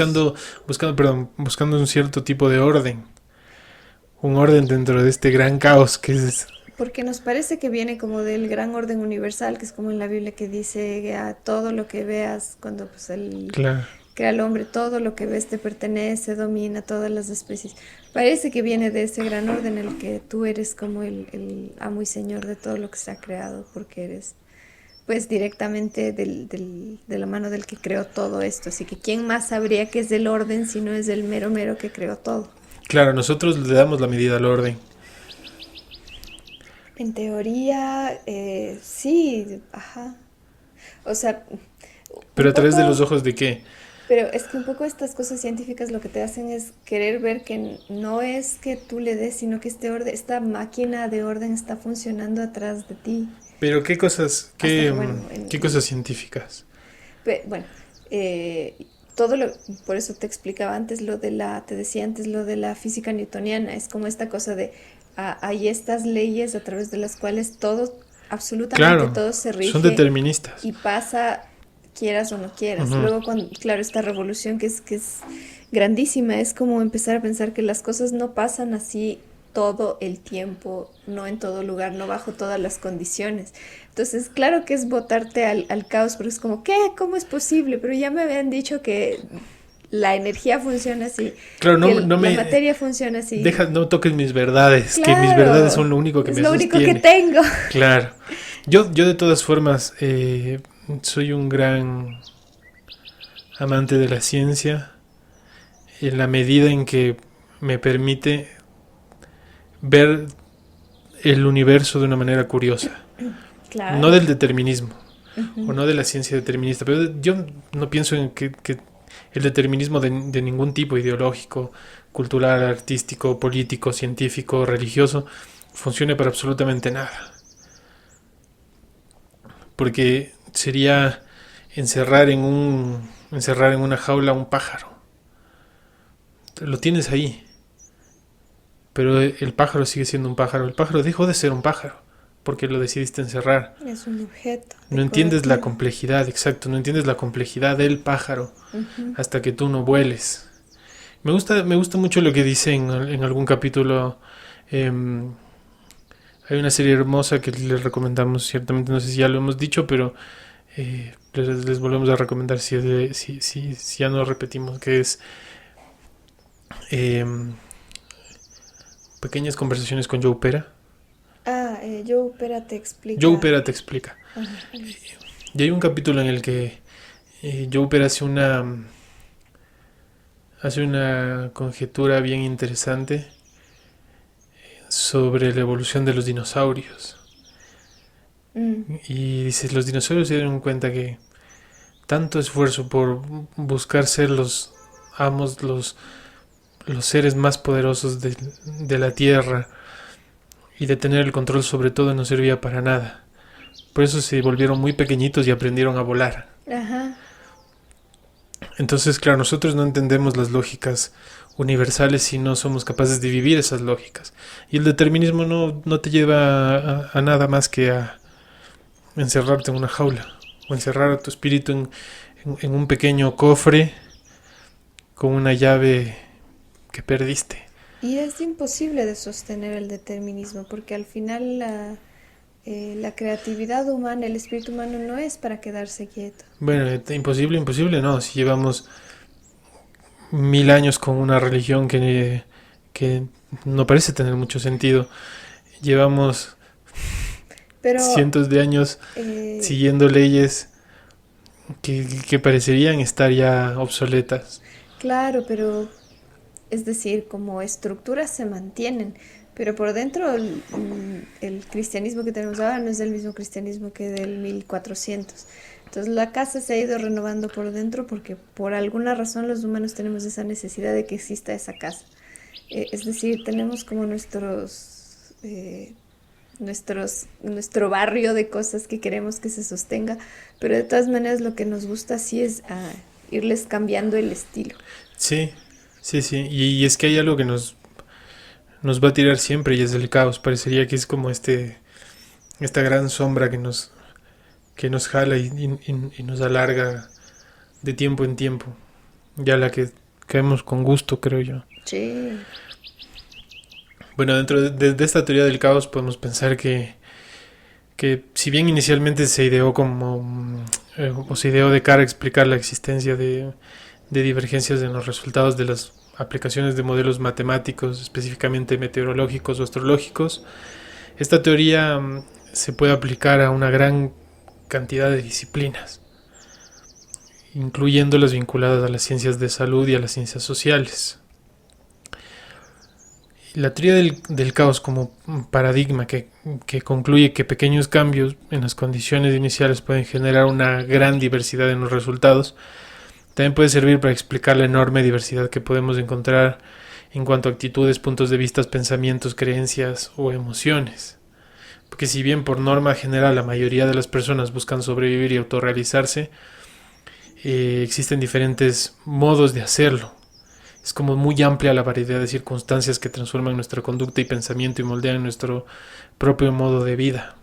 Buscando un cierto tipo de orden. Un orden dentro de este gran caos que es... Porque nos parece que viene como del gran orden universal, que es como en la Biblia que dice a todo lo que veas, cuando pues él Claro. crea al hombre, todo lo que ves te pertenece, domina todas las especies. Parece que viene de ese gran orden en el que tú eres como el amo y señor de todo lo que se ha creado, porque eres pues directamente de la mano del que creó todo esto. Así que ¿quién más sabría que es del orden si no es el mero mero que creó todo? Claro, nosotros le damos la medida al orden. En teoría, sí, ajá. O sea, Pero un a través de poco, los ojos de qué? pero es que un poco estas cosas científicas lo que te hacen es querer ver que no es que tú le des, sino que esta máquina de orden está funcionando atrás de ti. Pero qué cosas, Hasta que, bueno, qué cosas científicas. Bueno, eh, todo lo, por eso te explicaba antes te decía antes lo de la física newtoniana, es como esta cosa de, hay estas leyes a través de las cuales todo, absolutamente Claro, todo se son rige deterministas. y pasa, quieras o no quieras. Ujú. Luego, claro, esta revolución que es grandísima, es como empezar a pensar que las cosas no pasan así todo el tiempo, no en todo lugar, no bajo todas las condiciones. Entonces, claro que es botarte al caos, pero es como, ¿qué? ¿Cómo es posible? Pero ya me habían dicho que la energía funciona así, Claro, que no me... la materia funciona así. No toques mis verdades, que mis Claro, verdades son lo único que es me lo único sostiene. que tengo. Claro. Yo de todas formas soy un gran amante de la ciencia en la medida en que me permite ver el universo de una manera curiosa. Claro. No del determinismo, o no de la ciencia determinista, pero yo no pienso en que el determinismo de ningún tipo ideológico, cultural, artístico, político, científico, religioso, funcione para absolutamente nada. Porque sería encerrar en una jaula a un pájaro. Lo tienes ahí, pero el pájaro sigue siendo un pájaro. El pájaro dejó de ser un pájaro porque lo decidiste encerrar. Es un objeto. No entiendes la decorativo. complejidad, exacto, no entiendes la complejidad del pájaro hasta que tú no vueles. Me gusta mucho lo que dice en algún capítulo. Hay una serie hermosa que les recomendamos, ciertamente, no sé si ya lo hemos dicho, pero les volvemos a recomendar si ya no lo repetimos, que es Pequeñas conversaciones con Joe Pera. Joe Pera te explica. Joe Pera te explica. Ajá. Y hay un capítulo en el que Joe Pera hace una conjetura bien interesante sobre la evolución de los dinosaurios. Y dice, los dinosaurios se dieron cuenta que tanto esfuerzo por buscar ser los amos, los seres más poderosos de la Tierra y de tener el control sobre todo no servía para nada. Por eso se volvieron muy pequeñitos y aprendieron a volar. Ajá. Entonces, claro, nosotros no entendemos las lógicas universales si no somos capaces de vivir esas lógicas. Y el determinismo no te lleva a nada más que a encerrarte en una jaula o encerrar a tu espíritu en un pequeño cofre con una llave que perdiste. Y es imposible de sostener el determinismo porque al final la creatividad humana, el espíritu humano no es para quedarse quieto. Bueno, imposible no, si llevamos 1000 años con una religión que no parece tener mucho sentido, llevamos Pero cientos de años siguiendo leyes que parecerían estar ya obsoletas. claro, pero es decir, como estructuras se mantienen, pero por dentro el cristianismo que tenemos ahora no es el mismo cristianismo que del 1400. Entonces la casa se ha ido renovando por dentro porque por alguna razón los humanos tenemos esa necesidad de que exista esa casa. Es decir, tenemos como nuestro barrio de cosas que queremos que se sostenga, pero de todas maneras lo que nos gusta sí es irles cambiando el estilo. Sí. Y es que hay algo que nos va a tirar siempre y es el caos. Parecería que es como esta gran sombra que nos jala y nos alarga de tiempo en tiempo. Ya la que caemos con gusto, creo yo. Sí. Bueno, dentro de esta teoría del caos podemos pensar que si bien inicialmente se ideó o se ideó de cara a explicar la existencia de divergencias en los resultados de las aplicaciones de modelos matemáticos, específicamente meteorológicos o astrológicos, esta teoría se puede aplicar a una gran cantidad de disciplinas, incluyendo las vinculadas a las ciencias de salud y a las ciencias sociales. La teoría del caos como paradigma que concluye que pequeños cambios en las condiciones iniciales pueden generar una gran diversidad en los resultados, también puede servir para explicar la enorme diversidad que podemos encontrar en cuanto a actitudes, puntos de vista, pensamientos, creencias o emociones. Porque si bien por norma general la mayoría de las personas buscan sobrevivir y autorrealizarse, existen diferentes modos de hacerlo. Es como muy amplia la variedad de circunstancias que transforman nuestra conducta y pensamiento y moldean nuestro propio modo de vida.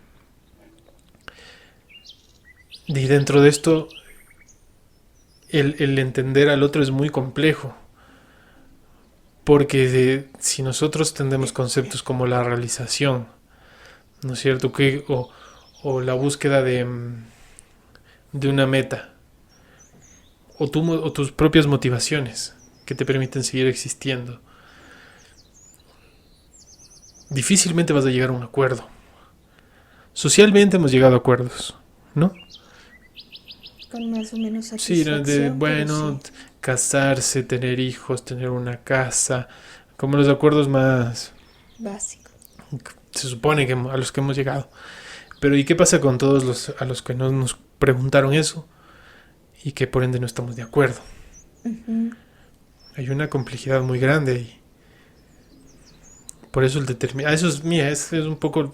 Y dentro de esto, el entender al otro es muy complejo, porque si nosotros tendemos conceptos como la realización, ¿no es cierto? O la búsqueda de una meta, o tus propias motivaciones que te permiten seguir existiendo, difícilmente vas a llegar a un acuerdo. Socialmente hemos llegado a acuerdos, ¿no? Con más o menos Sí, satisfacción. bueno, Sí. casarse, tener hijos, tener una casa, como los acuerdos más Básico. Se supone que a los que hemos llegado. Pero ¿y qué pasa con todos a los que no nos preguntaron eso y que por ende no estamos de acuerdo? Hay una complejidad muy grande ahí. Por eso eso es mía, es un poco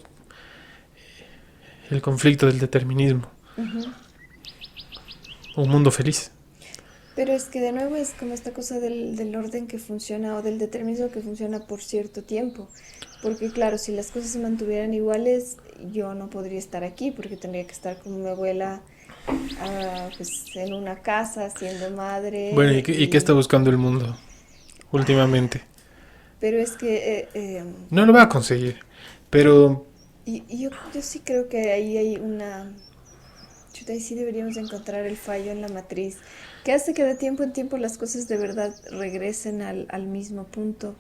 el conflicto del determinismo. Un mundo feliz. Pero es que de nuevo es como esta cosa del orden que funciona o del determinismo que funciona por cierto tiempo. Porque claro, si las cosas se mantuvieran iguales, yo no podría estar aquí porque tendría que estar con mi abuela pues, en una casa, siendo madre. Bueno, ¿y qué está buscando el mundo últimamente? Pero es que... no lo va a conseguir, pero... yo sí creo que ahí hay una... ahí sí deberíamos encontrar el fallo en la matriz, que hace que de tiempo en tiempo las cosas de verdad regresen al mismo punto.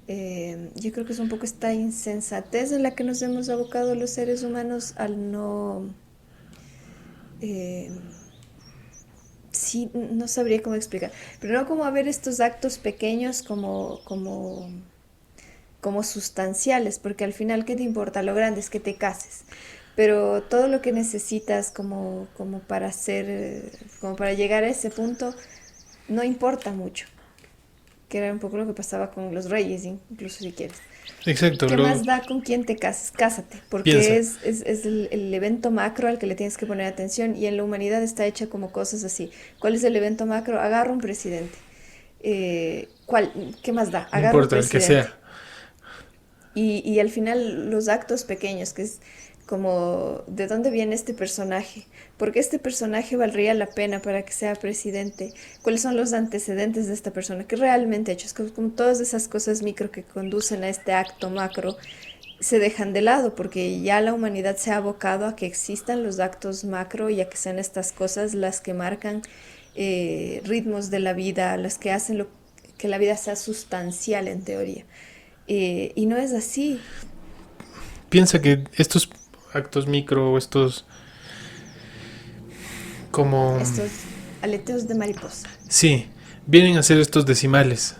Yo creo que es un poco esta insensatez en la que nos hemos abocado los seres humanos al no... sí, no sabría cómo explicar, pero no como a ver estos actos pequeños como sustanciales, porque al final, ¿qué te importa? Lo grande es que te cases. Pero todo lo que necesitas como para como para llegar a ese punto, no importa mucho. Que era un poco lo que pasaba con los reyes, incluso si quieres. Exacto. ¿Qué más da con quién te cases? Cásate, porque es el evento macro al que le tienes que poner atención, y en la humanidad está hecha como cosas así. ¿Cuál es el evento macro? Agarra un presidente. ¿Qué más da? Agarra no importa, un el que presidente. sea. Y al final los actos pequeños, que es como, ¿de dónde viene este personaje? ¿Por qué este personaje valdría la pena para que sea presidente? ¿Cuáles son los antecedentes de esta persona? ¿Qué realmente ha hecho? Es como todas esas cosas micro que conducen a este acto macro se dejan de lado, porque ya la humanidad se ha abocado a que existan los actos macro y a que sean estas cosas las que marcan ritmos de la vida, las que hacen que la vida sea sustancial en teoría. Y no es así. Piensa que estos actos micro, estos aleteos de mariposa. Sí, vienen a ser estos decimales.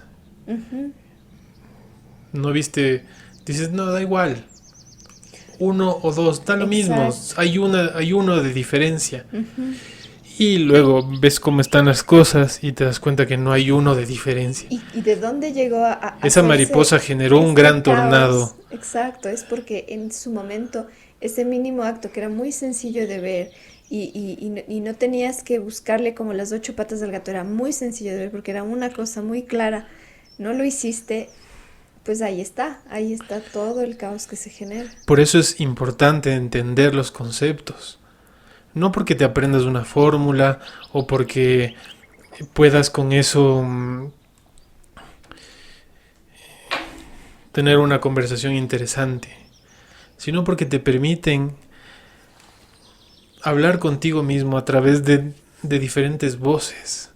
¿No viste? Dices, no, da igual. 1 o 2, da lo mismo. Hay uno de diferencia. Y luego ves cómo están las cosas y te das cuenta que no hay uno de diferencia. ¿Y de dónde llegó a esa mariposa generó un gran tornado? Exacto, es porque en su momento ese mínimo acto que era muy sencillo de ver y no tenías que buscarle como las 8 patas del gato, era muy sencillo de ver porque era una cosa muy clara, no lo hiciste, pues ahí está todo el caos que se genera. Por eso es importante entender los conceptos. No porque te aprendas una fórmula o porque puedas con eso tener una conversación interesante, sino porque te permiten hablar contigo mismo a través de diferentes voces.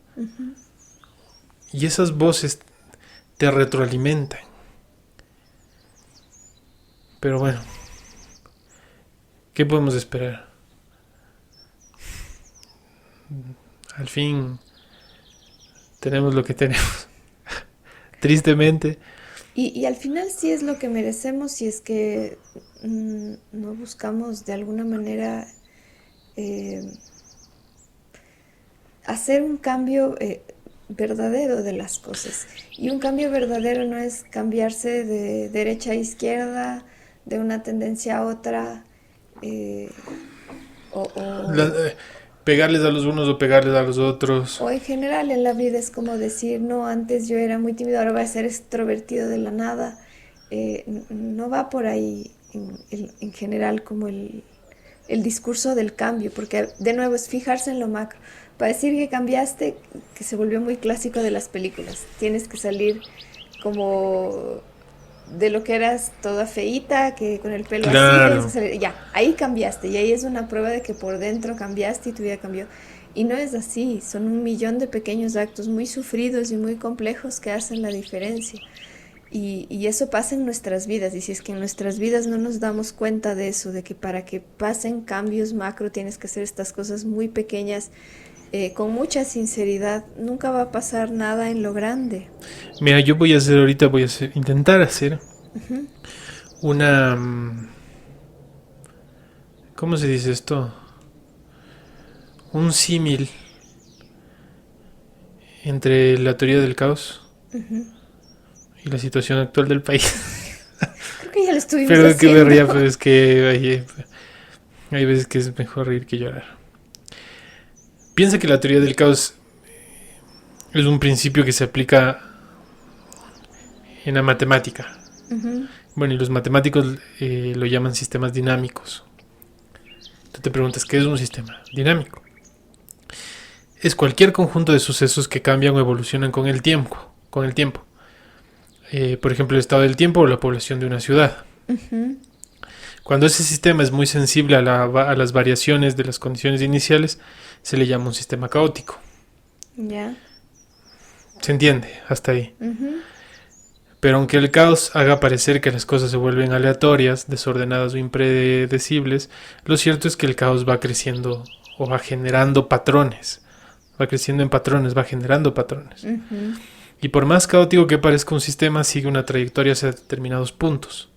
Y esas voces te retroalimentan. Pero bueno, ¿qué podemos esperar? Al fin tenemos lo que tenemos. Tristemente. Y al final sí es lo que merecemos si es que no buscamos de alguna manera hacer un cambio verdadero de las cosas. Y un cambio verdadero no es cambiarse de derecha a izquierda, de una tendencia a otra, pegarles a los unos o pegarles a los otros. O en general en la vida es como decir, no, antes yo era muy tímido, ahora voy a ser extrovertido de la nada. No va por ahí en general como el discurso del cambio, porque de nuevo es fijarse en lo macro. Para decir que cambiaste, que se volvió muy clásico de las películas, tienes que salir como de lo que eras toda feíta, que con el pelo claro. Así, tienes que salir, ya, ahí cambiaste, y ahí es una prueba de que por dentro cambiaste y tu vida cambió. Y no es así, son 1.000.000 de pequeños actos muy sufridos y muy complejos que hacen la diferencia. Y eso pasa en nuestras vidas, y si es que en nuestras vidas no nos damos cuenta de eso, de que para que pasen cambios macro tienes que hacer estas cosas muy pequeñas, con mucha sinceridad, nunca va a pasar nada en lo grande. Mira, yo voy a intentar hacer una... ¿Cómo se dice esto? Un símil entre la teoría del caos y la situación actual del país. Creo que ya lo estuvimos Perdón que me haciendo. ría, pero es que hay veces que es mejor reír que llorar. Piensa que la teoría del caos es un principio que se aplica en la matemática. Bueno, y los matemáticos lo llaman sistemas dinámicos. Tú te preguntas, ¿qué es un sistema dinámico? Es cualquier conjunto de sucesos que cambian o evolucionan con el tiempo. Por ejemplo, el estado del tiempo o la población de una ciudad. Cuando ese sistema es muy sensible a las variaciones de las condiciones iniciales, se le llama un sistema caótico. Ya. ¿Se entiende? Hasta ahí. Pero aunque el caos haga parecer que las cosas se vuelven aleatorias, desordenadas o impredecibles, lo cierto es que el caos va creciendo o va generando patrones. Va creciendo en patrones, va generando patrones. Y por más caótico que parezca un sistema, sigue una trayectoria hacia determinados puntos.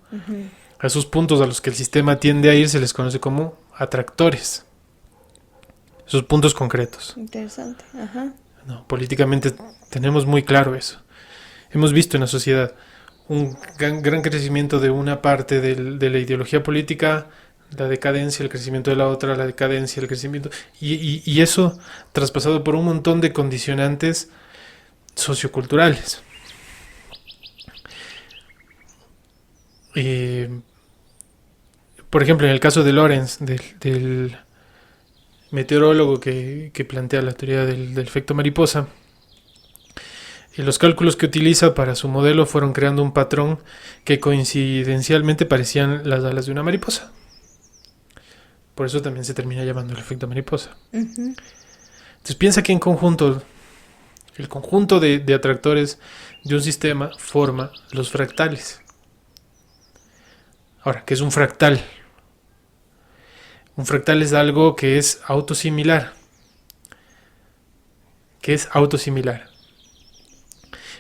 A esos puntos a los que el sistema tiende a ir se les conoce como atractores. Esos puntos concretos. Interesante. Ajá. No, políticamente tenemos muy claro eso. Hemos visto en la sociedad un gran crecimiento de una parte de la ideología política, la decadencia, el crecimiento de la otra, la decadencia, el crecimiento, y eso traspasado por un montón de condicionantes socioculturales. Por ejemplo, en el caso de Lorenz, del meteorólogo que plantea la teoría del efecto mariposa, los cálculos que utiliza para su modelo fueron creando un patrón que coincidencialmente parecían las alas de una mariposa. Por eso también se termina llamando el efecto mariposa. Entonces piensa que en conjunto, el conjunto de atractores de un sistema forma los fractales. Ahora, ¿qué es un fractal? Un fractal es algo que es autosimilar. ¿Qué es autosimilar?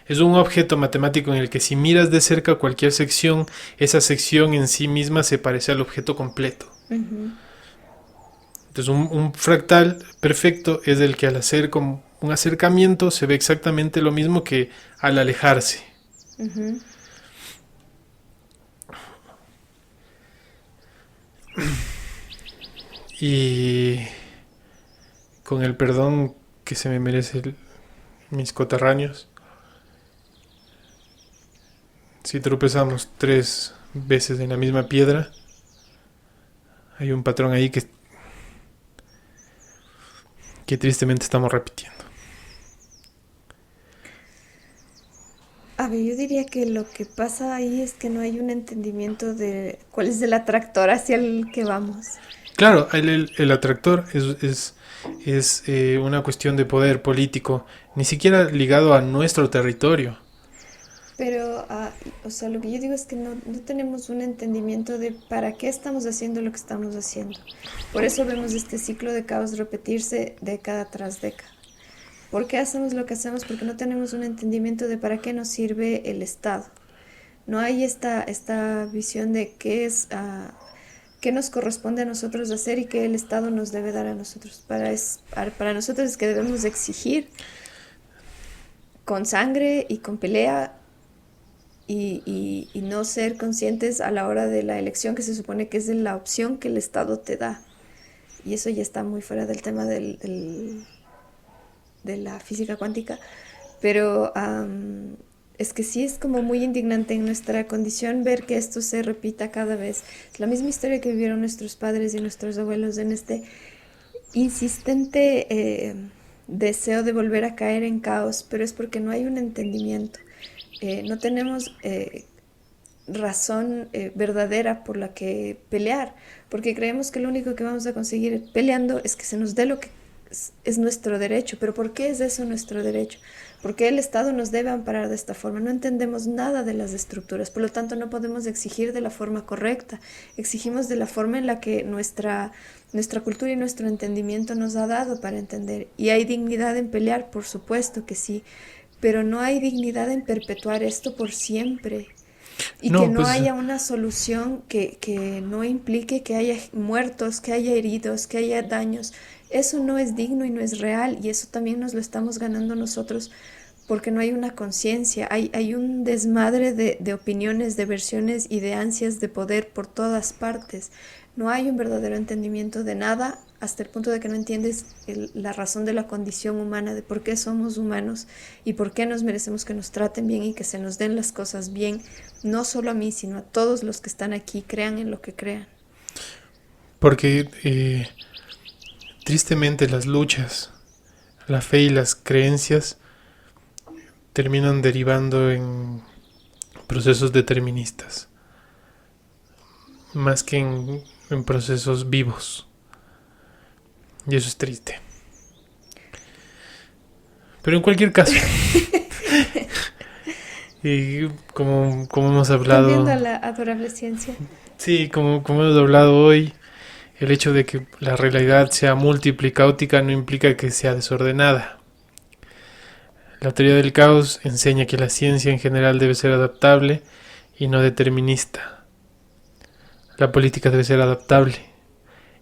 Es un objeto matemático en el que si miras de cerca cualquier sección, esa sección en sí misma se parece al objeto completo. Entonces un fractal perfecto es el que al hacer como un acercamiento se ve exactamente lo mismo que al alejarse. Y con el perdón que se me merecen mis coterráneos, si tropezamos 3 veces en la misma piedra, hay un patrón ahí que tristemente estamos repitiendo. A ver, yo diría que lo que pasa ahí es que no hay un entendimiento de cuál es el atractor hacia el que vamos. Claro, el atractor es una cuestión de poder político, ni siquiera ligado a nuestro territorio. Pero, o sea, lo que yo digo es que no tenemos un entendimiento de para qué estamos haciendo lo que estamos haciendo. Por eso vemos este ciclo de caos repetirse década tras década. ¿Por qué hacemos lo que hacemos? Porque no tenemos un entendimiento de para qué nos sirve el Estado. No hay esta visión de qué nos corresponde a nosotros hacer y qué el Estado nos debe dar a nosotros. Para nosotros es que debemos exigir con sangre y con pelea y no ser conscientes a la hora de la elección, que se supone que es la opción que el Estado te da. Y eso ya está muy fuera del tema de la física cuántica, pero es que sí es como muy indignante en nuestra condición ver que esto se repita cada vez. Es la misma historia que vivieron nuestros padres y nuestros abuelos en este insistente deseo de volver a caer en caos, pero es porque no hay un entendimiento. No tenemos razón verdadera por la que pelear, porque creemos que lo único que vamos a conseguir peleando es que se nos dé lo que es nuestro derecho. Pero ¿por qué es eso nuestro derecho? ¿Por qué el Estado nos debe amparar de esta forma? No entendemos nada de las estructuras, por lo tanto no podemos exigir de la forma correcta. Exigimos de la forma en la que nuestra cultura y nuestro entendimiento nos ha dado para entender. Y hay dignidad en pelear, por supuesto que sí, pero no hay dignidad en perpetuar esto por siempre. Y No, que no pues, haya una solución que no implique que haya muertos, que haya heridos, que haya daños. Eso no es digno y no es real, y eso también nos lo estamos ganando nosotros porque no hay una conciencia, hay un desmadre de opiniones, de versiones y de ansias de poder por todas partes. No hay un verdadero entendimiento de nada hasta el punto de que no entiendes la razón de la condición humana, de por qué somos humanos y por qué nos merecemos que nos traten bien y que se nos den las cosas bien, no solo a mí, sino a todos los que están aquí, crean en lo que crean. porque tristemente las luchas, la fe y las creencias terminan derivando en procesos deterministas, más que en procesos vivos. Y eso es triste. Pero en cualquier caso, y como hemos hablado, Volviendo a la adorable ciencia. sí, como hemos hablado hoy, el hecho de que la realidad sea múltiple y caótica no implica que sea desordenada. La teoría del caos enseña que la ciencia en general debe ser adaptable y no determinista. La política debe ser adaptable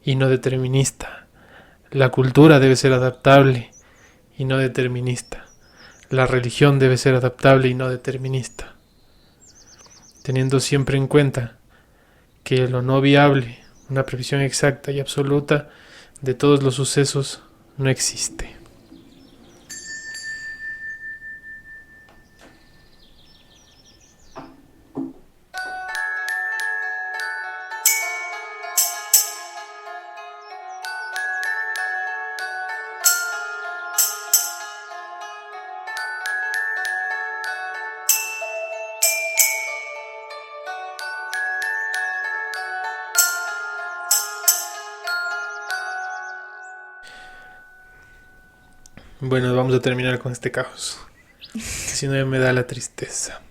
y no determinista. La cultura debe ser adaptable y no determinista. La religión debe ser adaptable y no determinista. Teniendo siempre en cuenta que lo no viable, una previsión exacta y absoluta de todos los sucesos, no existe. Bueno, vamos a terminar con este caos, que si no ya me da la tristeza.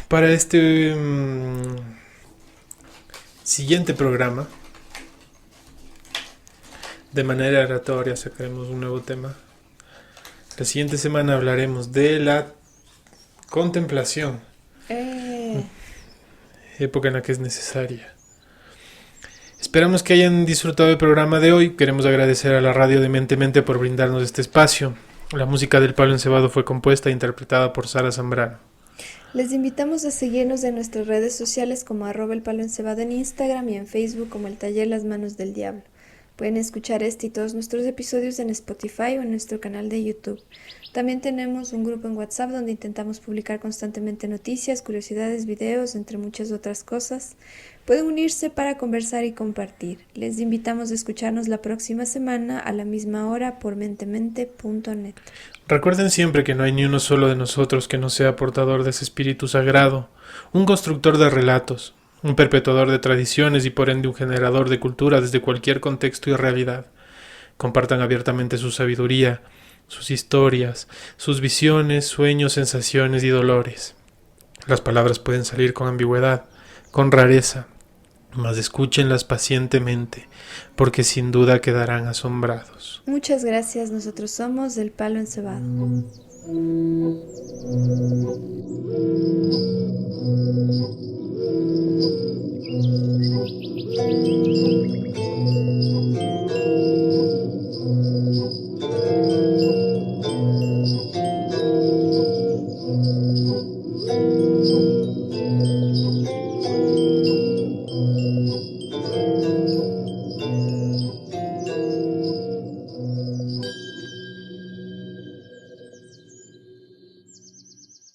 Para este siguiente programa, de manera aleatoria sacaremos un nuevo tema. La siguiente semana hablaremos de la contemplación, época en la que es necesaria. Esperamos que hayan disfrutado el programa de hoy. Queremos agradecer a la radio de Mente Mente por brindarnos este espacio. La música del Palo Encebado fue compuesta e interpretada por Sara Zambrano. Les invitamos a seguirnos en nuestras redes sociales como @elpaloencebado en Instagram y en Facebook como el Taller Las Manos del Diablo. Pueden escuchar este y todos nuestros episodios en Spotify o en nuestro canal de YouTube. También tenemos un grupo en WhatsApp donde intentamos publicar constantemente noticias, curiosidades, videos, entre muchas otras cosas. Pueden unirse para conversar y compartir. Les invitamos a escucharnos la próxima semana a la misma hora por mentemente.net. Recuerden siempre que no hay ni uno solo de nosotros que no sea portador de ese espíritu sagrado, un constructor de relatos, un perpetuador de tradiciones y por ende un generador de cultura desde cualquier contexto y realidad. Compartan abiertamente su sabiduría, sus historias, sus visiones, sueños, sensaciones y dolores. Las palabras pueden salir con ambigüedad, con rareza, mas escúchenlas pacientemente, porque sin duda quedarán asombrados. Muchas gracias, nosotros somos El Palo Encebado.